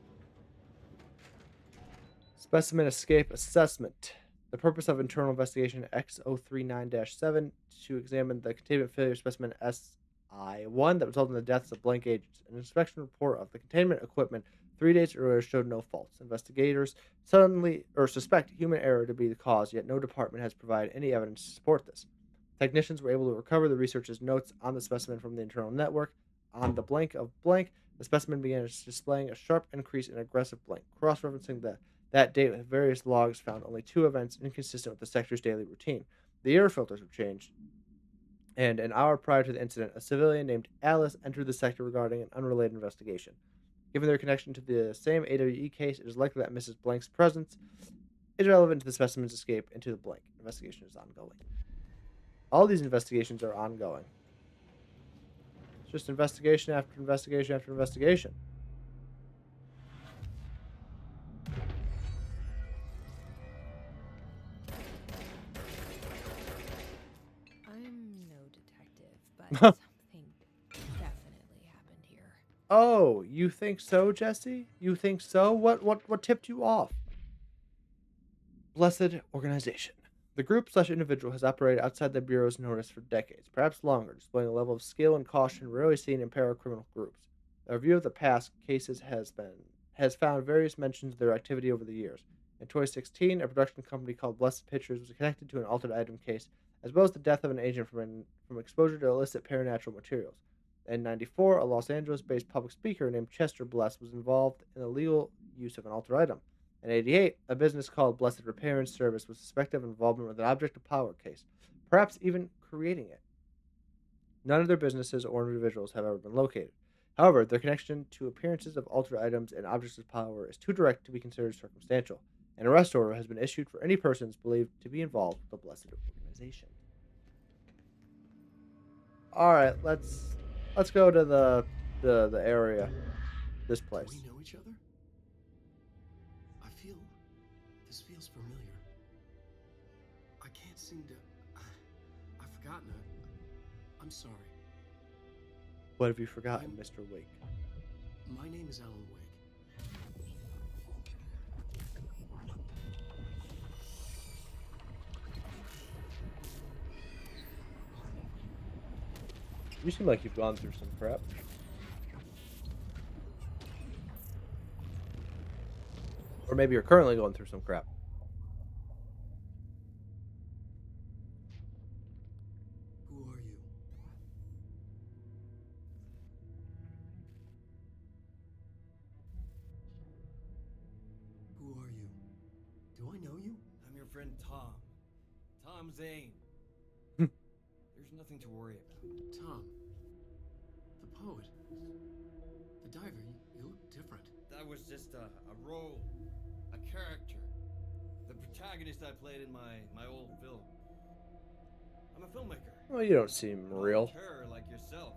Speaker 1: Specimen escape assessment. The purpose of internal investigation X039-7 to examine the containment failure specimen SI1 that resulted in the deaths of blank agents. An inspection report of the containment equipment 3 days earlier showed no faults. Investigators suddenly suspect human error to be the cause, yet no department has provided any evidence to support this. Technicians were able to recover the researchers' notes on the specimen from the internal network. On the blank of blank, the specimen began displaying a sharp increase in aggressive blank. Cross-referencing that date with various logs found only 2 events inconsistent with the sector's daily routine. The air filters were changed, and an hour prior to the incident, a civilian named Alice entered the sector regarding an unrelated investigation. Given their connection to the same AWE case, it is likely that Mrs. Blank's presence is relevant to the specimen's escape into the blank. Investigation is ongoing. All these investigations are ongoing. It's just investigation after investigation after investigation.
Speaker 10: I'm no detective, but something definitely happened here.
Speaker 1: Oh, you think so, Jesse? You think so? What tipped you off? Blessed organization. The group/individual has operated outside the Bureau's notice for decades, perhaps longer, displaying a level of skill and caution rarely seen in paracriminal groups. A review of the past cases has found various mentions of their activity over the years. In 2016, a production company called Blessed Pictures was connected to an altered item case, as well as the death of an agent from exposure to illicit paranatural materials. In '94, a Los Angeles-based public speaker named Chester Bless was involved in the legal use of an altered item. In 88, a business called Blessed Repair and Service was suspected of involvement with an object of power case, perhaps even creating it. None of their businesses or individuals have ever been located. However, their connection to appearances of altered items and objects of power is too direct to be considered circumstantial. An arrest order has been issued for any persons believed to be involved with the Blessed organization. All right, let's go to the area, this
Speaker 2: Do
Speaker 1: place.
Speaker 2: we know each other? This feels familiar. I can't seem to. I've forgotten it. I'm sorry.
Speaker 1: What have you forgotten, Mr. Wake?
Speaker 2: My name is Alan Wake.
Speaker 1: You seem like you've gone through some crap. Or maybe you're currently going through some crap.
Speaker 2: Who are you? Who are you? Do I know you?
Speaker 5: I'm your friend Tom. Tom Zane. There's nothing to worry about.
Speaker 2: Tom. The poet. The diver. You look different.
Speaker 5: That was just a role, a character. The protagonist I played in my old film. I'm a filmmaker.
Speaker 1: Well, you don't seem
Speaker 5: An
Speaker 1: real.
Speaker 5: auteur like yourself.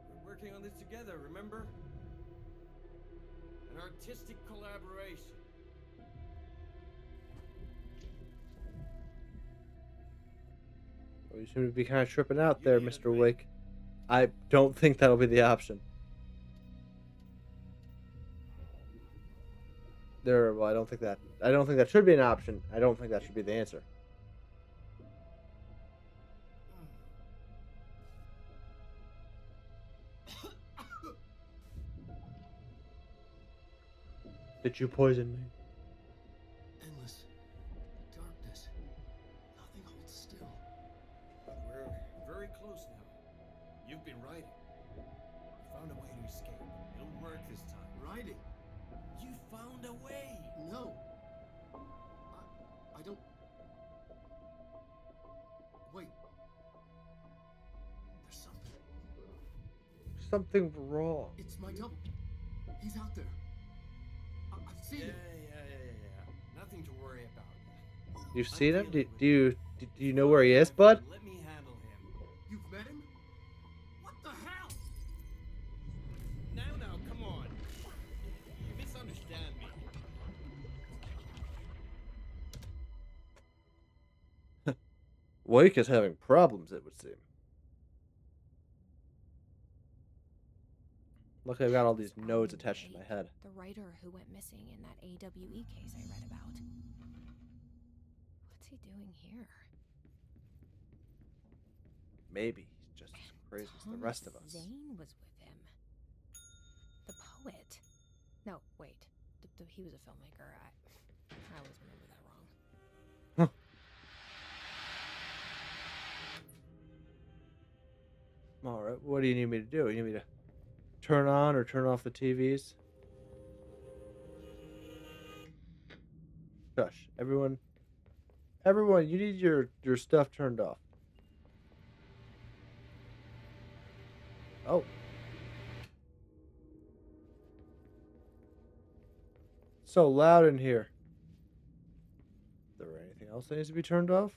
Speaker 5: We're working on this together, remember? An artistic collaboration.
Speaker 1: Well, you seem to be kind of tripping out there, Mr. Wake. I don't think that'll be the option. Well, I don't think that should be an option. I don't think that should be the answer. Did you poison me?
Speaker 2: Endless darkness. Nothing holds still.
Speaker 5: But we're very close now. You've been writing. You found a way to escape. It'll work this time.
Speaker 2: Writing?
Speaker 5: You found a way!
Speaker 2: No. I don't. Wait. There's something.
Speaker 1: Something wrong.
Speaker 2: It's my double. He's out there. I've seen him.
Speaker 5: Yeah. Nothing to worry about.
Speaker 1: You've seen him? Do you know where he is, bud?
Speaker 5: Let me handle him.
Speaker 2: You've met him? What the hell?
Speaker 5: Now, come on. You misunderstand me.
Speaker 1: Wake is having problems, it would seem. Look, I've got all these nodes attached to my head.
Speaker 10: The writer who went missing in that AWE case I read about. What's he doing here?
Speaker 1: Maybe he's just as crazy as the rest of us.
Speaker 10: Zane was with him. The poet. No, wait. He was a filmmaker. I always remember that wrong.
Speaker 1: All right, what do you need me to do? You need me to turn on or turn off the TVs? Shush, everyone, you need your stuff turned off. Oh. So loud in here. Is there anything else that needs to be turned off?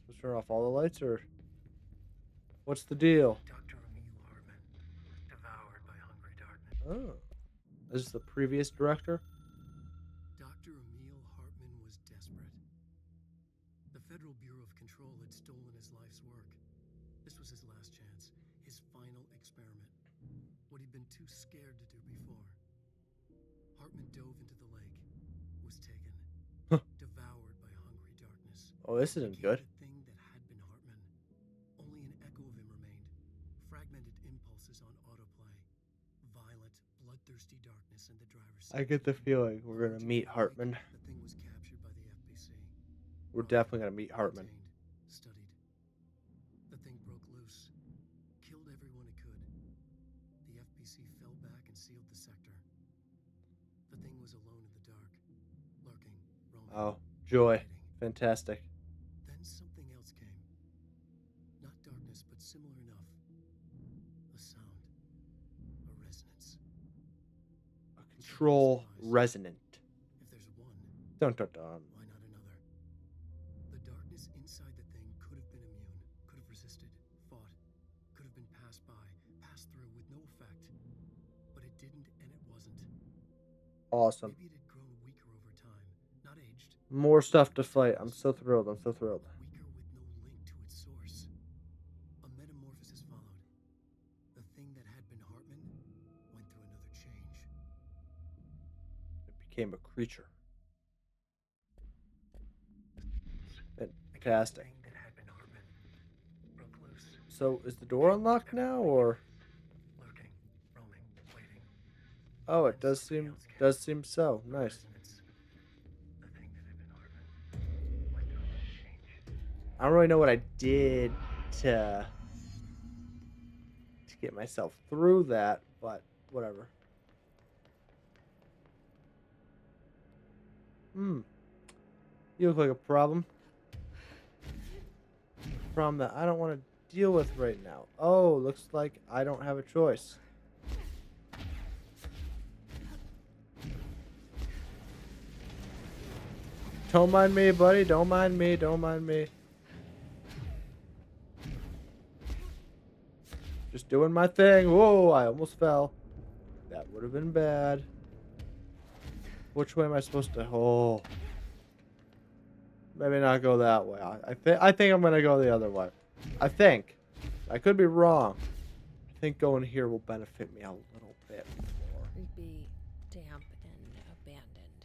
Speaker 1: Supposed to turn off all the lights, or what's the deal?
Speaker 2: Dr. Emil Hartman, devoured by hungry darkness.
Speaker 1: Oh, is this the previous director?
Speaker 2: Dr. Emil Hartman was desperate. The Federal Bureau of Control had stolen his life's work. This was his last chance, his final experiment. What he'd been too scared to do before. Hartman dove into the lake, was taken, devoured by hungry darkness.
Speaker 1: Oh, this isn't
Speaker 2: Became
Speaker 1: good.
Speaker 2: the thing that had been Hartman. Only an echo of him remained. Fragmented impulses on autoplay. Violent, bloodthirsty darkness in the driver's seat.
Speaker 1: I get the feeling we're gonna meet Hartman.
Speaker 2: The thing was
Speaker 1: We're definitely gonna meet Hartman.
Speaker 2: Detained, studied. The thing broke loose, killed everyone it could. The FBC fell back and sealed the sector. The thing was alone in the dark, lurking, roaming.
Speaker 1: Oh, joy.
Speaker 2: waiting.
Speaker 1: Fantastic.
Speaker 2: Then something else came. Not darkness, but similar enough. A sound. A resonance.
Speaker 1: A control
Speaker 2: Surprise.
Speaker 1: resonant.
Speaker 2: If there's one,
Speaker 1: Dun dun dun.
Speaker 2: why not another? The darkness inside the thing could have been immune, could have resisted, fought, could have been passed by, passed through with no effect. But it didn't, and it wasn't.
Speaker 1: Awesome.
Speaker 2: Maybe it had grown weaker over time, not aged.
Speaker 1: More stuff to fight. I'm so thrilled. I'm so thrilled.
Speaker 2: Weaker with no link to its source. A metamorphosis followed. The thing that had been Hartman went through another change.
Speaker 1: It became a creature. Fantastic.
Speaker 2: The thing that had been Hartman broke loose,
Speaker 1: So is the door unlocked now, or?
Speaker 2: lurking, roaming, waiting.
Speaker 1: Oh, it does seem so. Nice.
Speaker 2: Resonance. The thing that had been Hartman went through another change.
Speaker 1: I don't really know what I did to get myself through that, but whatever. You look like a problem. Problem that I don't want to deal with right now. Oh, looks like I don't have a choice. Don't mind me, buddy. Don't mind me. Don't mind me. Just doing my thing. Whoa, I almost fell. That would have been bad. Which way am I supposed to? Oh. Maybe not go that way. I think I'm gonna go the other way. I think. I could be wrong. I think going here will benefit me a little bit more.
Speaker 10: Creepy, damp, and abandoned.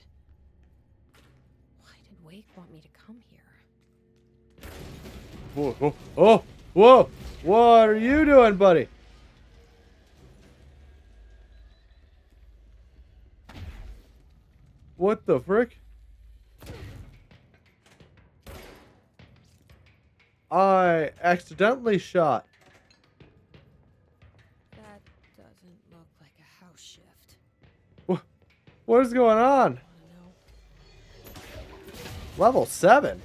Speaker 10: Why did Wake want me to come here?
Speaker 1: Whoa, whoa, oh, whoa! What are you doing, buddy? What the frick? I accidentally shot.
Speaker 10: That doesn't look like a house shift.
Speaker 1: What is going on?
Speaker 10: Wanna know?
Speaker 1: Level 7?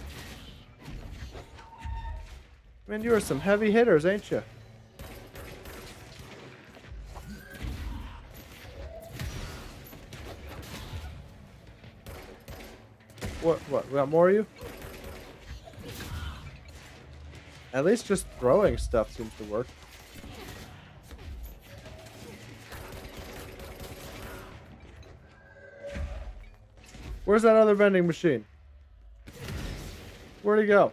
Speaker 1: Man, you are some heavy hitters, ain't you? What? We got more of you? At least just throwing stuff seems to work. Where's that other vending machine? Where'd he go?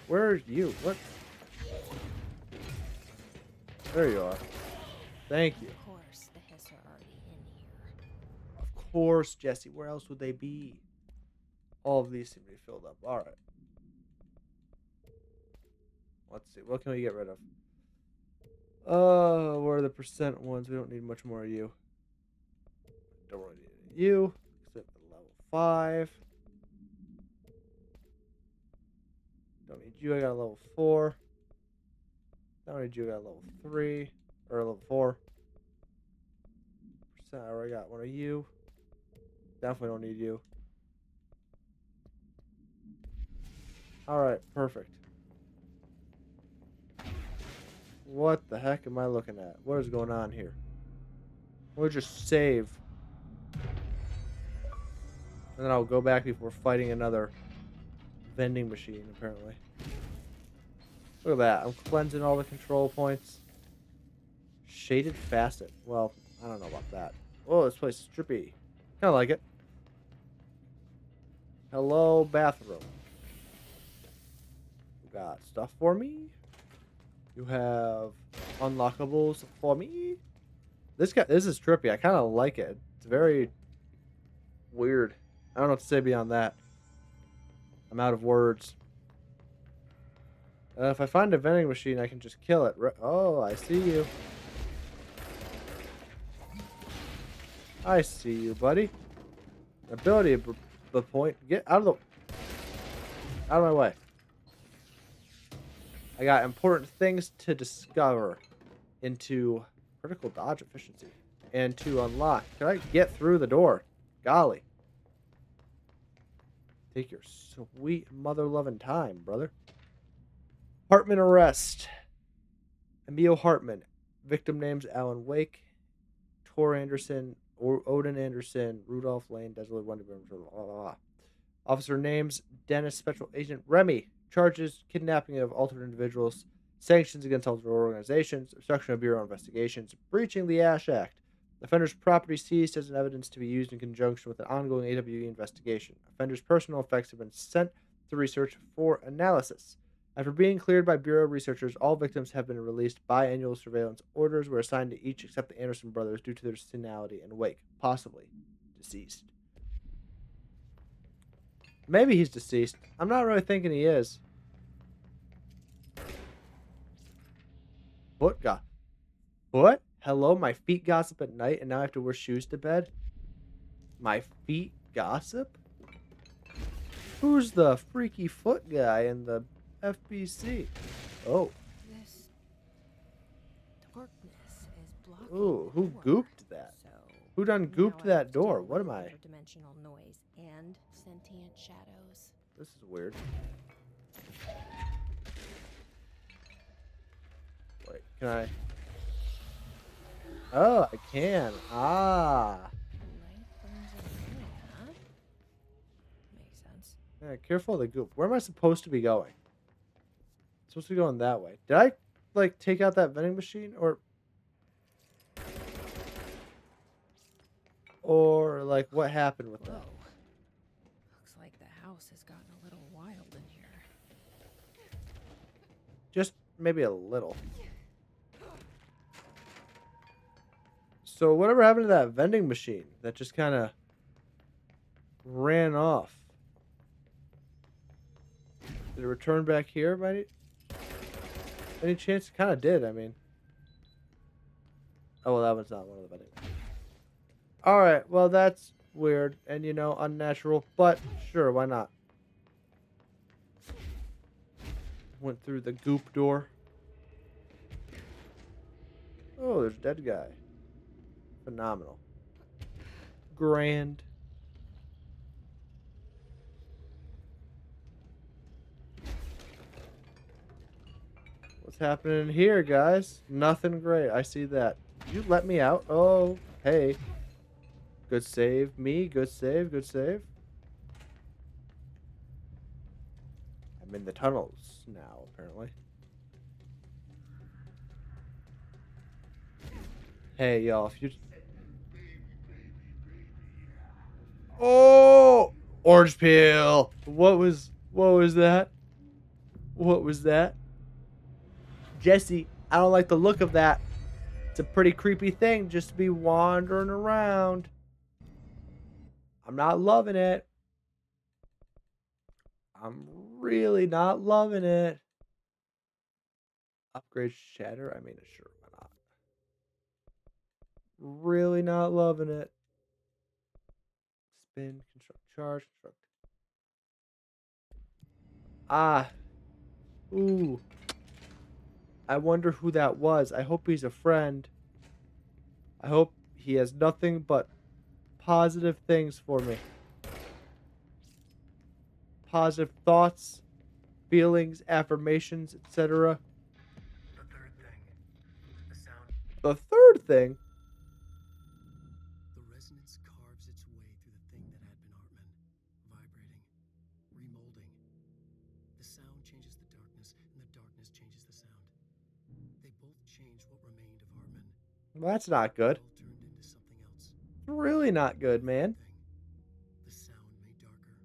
Speaker 1: Where are you? What? There you are. Thank you.
Speaker 10: Of course, the Hiss are already in here.
Speaker 1: Of course, Jesse. Where else would they be? All of these seem to be filled up. All right. Let's see. What can we get rid of? Where are the percent ones? We don't need much more of you. Don't really need you. Except for level 5. Don't need you. I got a level 4. Don't need you. I got a level 3. Or a level 4. Percent. I already got one of you. Definitely don't need you. Alright, perfect. What the heck am I looking at? What is going on here? We'll just save. And then I'll go back before fighting another vending machine, apparently. Look at that. I'm cleansing all the control points. Shaded facet. Well, I don't know about that. Oh, this place is trippy. Kind of like it. Hello, bathroom. You got stuff for me? You have unlockables for me? This is trippy. I kind of like it. It's very weird. I don't know what to say beyond that. I'm out of words. If I find a vending machine, I can just kill it. Oh, I see you. I see you, buddy. Ability the point. Get out of my way. I got important things to discover into critical dodge efficiency and to unlock. Can I get through the door? Golly. Take your sweet mother-loving time, brother. Hartman arrest. Emil Hartman. Victim names Alan Wake, Tor Anderson, Odin Anderson, Rudolph Lane, Desiree Wonderburn, blah, blah, blah. Officer names Dennis Special Agent Remy. Charges kidnapping of altered individuals, sanctions against altered organizations, obstruction of Bureau investigations, breaching the Ash Act. Offender's property seized as an evidence to be used in conjunction with an ongoing AWE investigation. Offender's personal effects have been sent to research for analysis. After being cleared by Bureau researchers, all victims have been released. Biannual surveillance orders were assigned to each except the Anderson brothers due to their senility and Wake, possibly deceased. Maybe he's deceased. I'm not really thinking he is. What? Hello, my feet gossip at night, and now I have to wear shoes to bed? My feet gossip? Who's the freaky foot guy in the FBC? Oh.
Speaker 10: This darkness is blocking.
Speaker 1: Ooh, who
Speaker 10: the door.
Speaker 1: gooped that?
Speaker 10: So
Speaker 1: Who done
Speaker 10: now
Speaker 1: gooped
Speaker 10: I
Speaker 1: that
Speaker 10: have to
Speaker 1: door?
Speaker 10: deal
Speaker 1: What
Speaker 10: with
Speaker 1: am I?
Speaker 10: interdimensional noise and sentient shadows.
Speaker 1: This is weird. Wait, can I? Oh, I can. Ah.
Speaker 10: Light burns in here, huh? Makes sense.
Speaker 1: Yeah, careful of the goop. Where am I supposed to be going? I'm supposed to be going that way. Did I, like, take out that vending machine? Or like, what happened with
Speaker 10: Whoa.
Speaker 1: that?
Speaker 10: Looks like the house has gotten a little wild in here.
Speaker 1: Just maybe a little. So whatever happened to that vending machine that just kind of ran off? Did it return back here by any chance? It kind of did, I mean. Oh, well, that one's not one of the vending machines. Alright, well, that's weird and, you know, unnatural, but sure, why not? Went through the goop door. Oh, there's a dead guy. Phenomenal. Grand. What's happening here, guys? Nothing great. I see that. Did you let me out? Oh, hey. Good save. Me. Good save. Good save. I'm in the tunnels now, apparently. Hey, y'all. If you... Oh! Orange peel! What was that? What was that? Jesse, I don't like the look of that. It's a pretty creepy thing just to be wandering around. I'm not loving it. I'm really not loving it. Upgrade shatter? I mean, sure, why not? Really not loving it. Spin, construct, charge, construct. Ah. Ooh. I wonder who that was. I hope he's a friend. I hope he has nothing but positive things for me. Positive thoughts, feelings, affirmations, etc.
Speaker 2: The third thing. The sound.
Speaker 1: The third thing?
Speaker 2: The resonance carves its way through the thing that had been Hartman, vibrating, remolding. The sound changes the darkness, and the darkness changes the sound. They both changed what remained of Hartman.
Speaker 1: Well, that's not good.
Speaker 2: It all turned into something else.
Speaker 1: It's really not good, man.
Speaker 2: The sound made darker.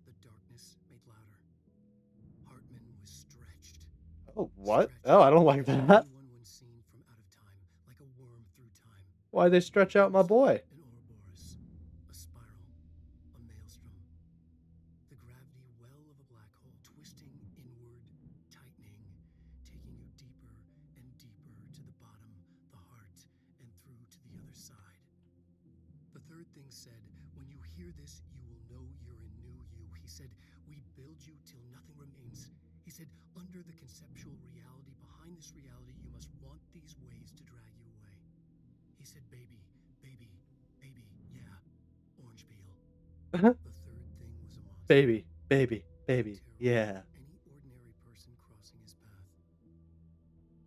Speaker 2: The darkness made louder. Hartman was stretched.
Speaker 1: Oh, what? Oh, I don't like that.
Speaker 2: Anyone seen from out of time, like a worm through time.
Speaker 1: Why'd they stretch out my boy?
Speaker 2: An Ouroboros, a spiral, a maelstrom. The gravity well of a black hole, twisting inward, tightening, taking you deeper and deeper to the bottom, the heart, and through to the other side. The third thing said, when you hear this, you will know you're a new you. He said, we build you till nothing remains. He said, under the conceptual reality behind this reality, you must want these ways to drag you away. He said, baby, baby, baby, yeah, orange peel. The third thing was a monster.
Speaker 1: Baby, baby, baby.
Speaker 2: Terror
Speaker 1: Yeah.
Speaker 2: any ordinary person crossing his path.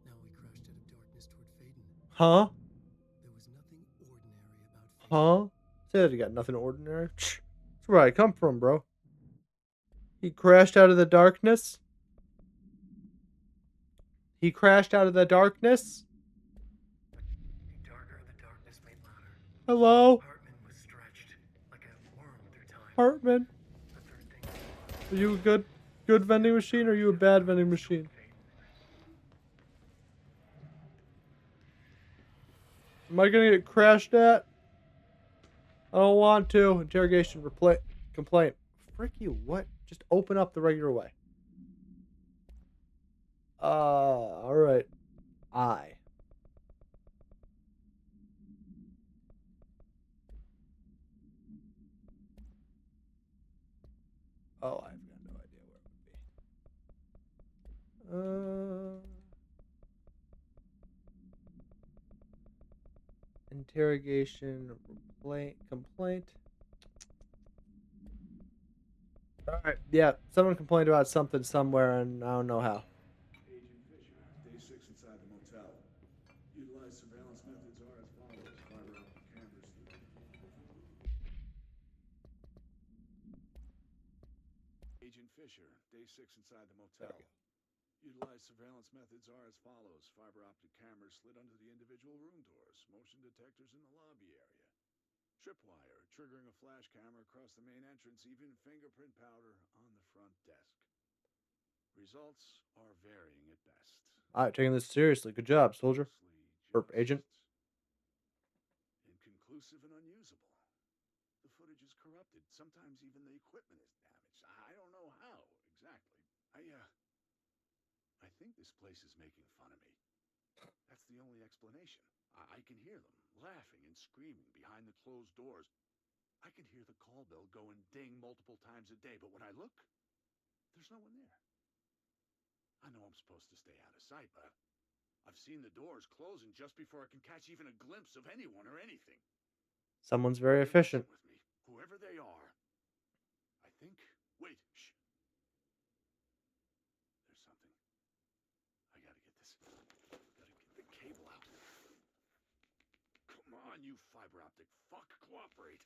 Speaker 2: Now we crashed out of darkness toward Faden.
Speaker 1: Huh?
Speaker 2: There was nothing ordinary about Faden.
Speaker 1: Huh? Say that you got nothing ordinary. That's where I come from, bro. He crashed out of the darkness. He crashed out of the darkness.
Speaker 2: The darker the darkness made louder.
Speaker 1: Hello?
Speaker 2: Hartman was stretched like a worm through time.
Speaker 1: Hartman.
Speaker 2: The third thing was
Speaker 1: Are you a good vending machine or are you a bad vending machine? Am I gonna get crashed at? I don't want to. Interrogation complaint. Frick you, what? Just open up the regular way. Alright. I. Oh, I've got no idea where it would be. Interrogation, complaint. Alright, yeah, someone complained about something somewhere and I don't know how.
Speaker 11: Agent Fisher, day 6 inside the motel. Utilized surveillance methods are as follows. Fiber optic cameras. Agent Fisher, day 6 inside the motel. Utilized surveillance methods are as follows. Fiber optic cameras slid under the individual room doors. Motion detectors in the lobby area. Tripwire, triggering a flash camera across the main entrance. Even fingerprint powder on the front desk. Results are varying at best.
Speaker 1: Alright, taking this seriously. Good job, soldier. Or
Speaker 11: Mostly
Speaker 1: agent.
Speaker 11: just inconclusive and unusable. The footage is corrupted. Sometimes even the equipment is damaged. I don't know how exactly. I think this place is making fun of me. That's the only explanation. I can hear them laughing and screaming behind the closed doors. I can hear the call bell go and ding multiple times a day, but when I look, there's no one there. I know I'm supposed to stay out of sight, but I've seen the doors closing just before I can catch even a glimpse of anyone or anything.
Speaker 1: Someone's very efficient.
Speaker 11: With me, whoever they are. I think. Wait, shh. There's something. I gotta get this. Gotta get the cable out. Come on, you fiber optic fuck. Cooperate.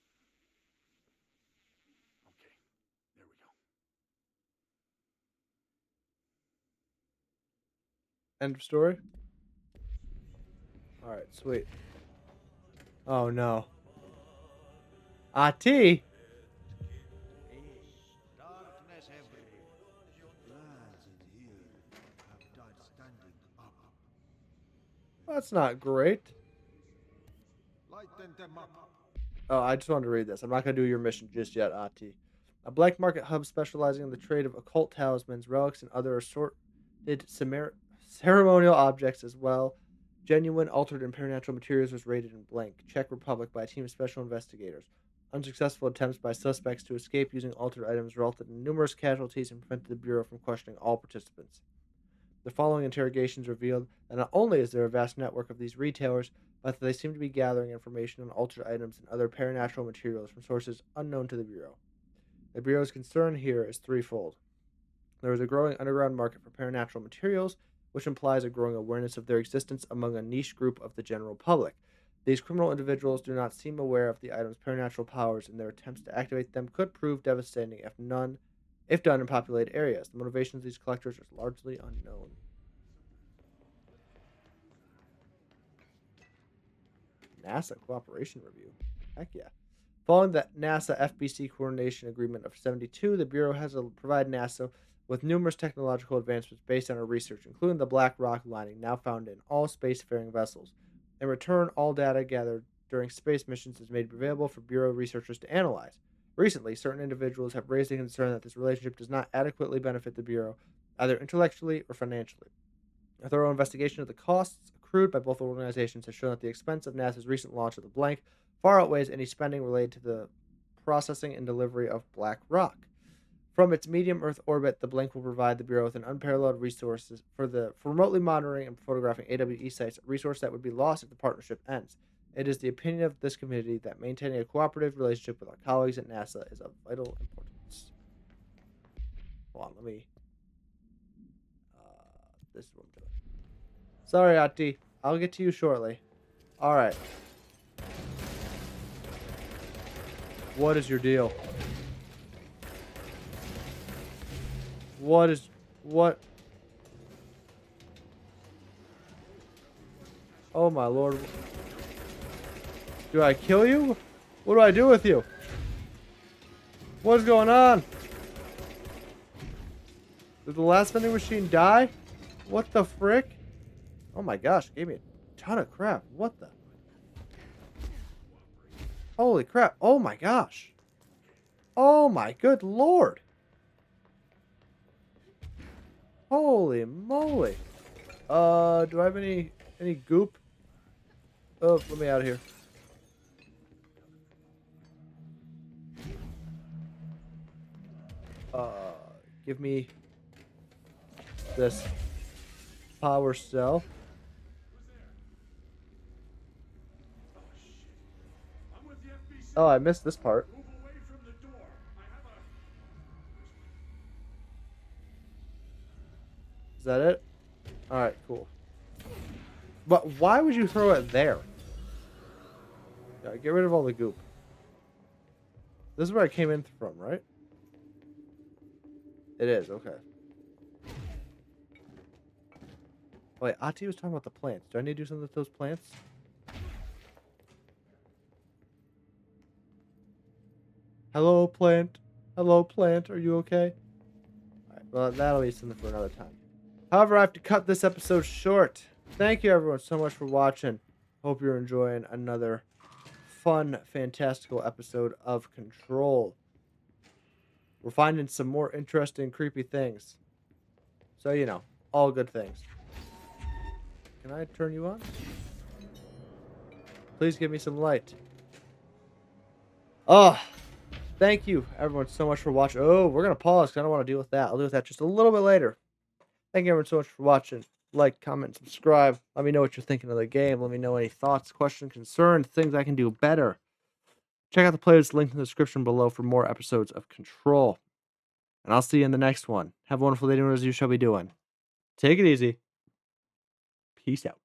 Speaker 11: Okay, there we go.
Speaker 1: End of story? Alright, sweet. Oh no. AT?
Speaker 12: Darkness everywhere. Lads in here have died standing up.
Speaker 1: That's not great.
Speaker 12: Lighten them up.
Speaker 1: Oh, I just wanted to read this. I'm not going to do your mission just yet, Ati. A black market hub specializing in the trade of occult talismans, relics, and other assorted ceremonial objects as well. Genuine, altered, and supernatural materials was raided in Blank, Czech Republic by a team of special investigators. Unsuccessful attempts by suspects to escape using altered items resulted in numerous casualties and prevented the Bureau from questioning all participants. The following interrogations revealed that not only is there a vast network of these retailers, but that they seem to be gathering information on altered items and other paranatural materials from sources unknown to the Bureau. The Bureau's concern here is threefold. There is a growing underground market for paranatural materials, which implies a growing awareness of their existence among a niche group of the general public. These criminal individuals do not seem aware of the item's paranatural powers, and their attempts to activate them could prove devastating if done in populated areas. The motivations of these collectors is largely unknown. NASA cooperation review. Heck yeah. Following the NASA FBC coordination agreement of 72, the Bureau has provided NASA with numerous technological advancements based on our research, including the black rock lining now found in all spacefaring vessels. In return, all data gathered during space missions is made available for Bureau researchers to analyze. Recently, certain individuals have raised the concern that this relationship does not adequately benefit the Bureau, either intellectually or financially. A thorough investigation of the costs accrued by both organizations has shown that the expense of NASA's recent launch of the Blank far outweighs any spending related to the processing and delivery of black rock. From its medium Earth orbit, the Blink will provide the Bureau with an unparalleled resources for remotely monitoring and photographing AWE sites, a resource that would be lost if the partnership ends. It is the opinion of this committee that maintaining a cooperative relationship with our colleagues at NASA is of vital importance. Hold on, let me. This is what I'm doing. Sorry, Ati. I'll get to you shortly. All right. What is your deal? What? Oh my lord. Do I kill you? What do I do with you? What's going on? Did the last vending machine die? What the frick? Oh my gosh, gave me a ton of crap. What the? Holy crap. Oh my gosh. Oh my good lord. Holy moly. Do I have any goop? Oh, let me out of here. Give me this power cell. Oh, I missed this part. Is that it? Alright, cool. But why would you throw it there? Yeah, get rid of all the goop. This is where I came in from, right? It is, okay. Wait, Ati was talking about the plants. Do I need to do something with those plants? Hello, plant. Hello, plant. Are you okay? Alright, well, that'll be something for another time. However, I have to cut this episode short. Thank you, everyone, so much for watching. Hope you're enjoying another fun, fantastical episode of Control. We're finding some more interesting, creepy things. So, you know, all good things. Can I turn you on? Please give me some light. Oh, thank you, everyone, so much for watching. Oh, we're going to pause because I don't want to deal with that. I'll deal with that just a little bit later. Thank you, everyone, so much for watching. Like, comment, subscribe. Let me know what you're thinking of the game. Let me know any thoughts, questions, concerns, things I can do better. Check out the playlist linked in the description below for more episodes of Control. And I'll see you in the next one. Have a wonderful day, as you shall be doing. Take it easy. Peace out.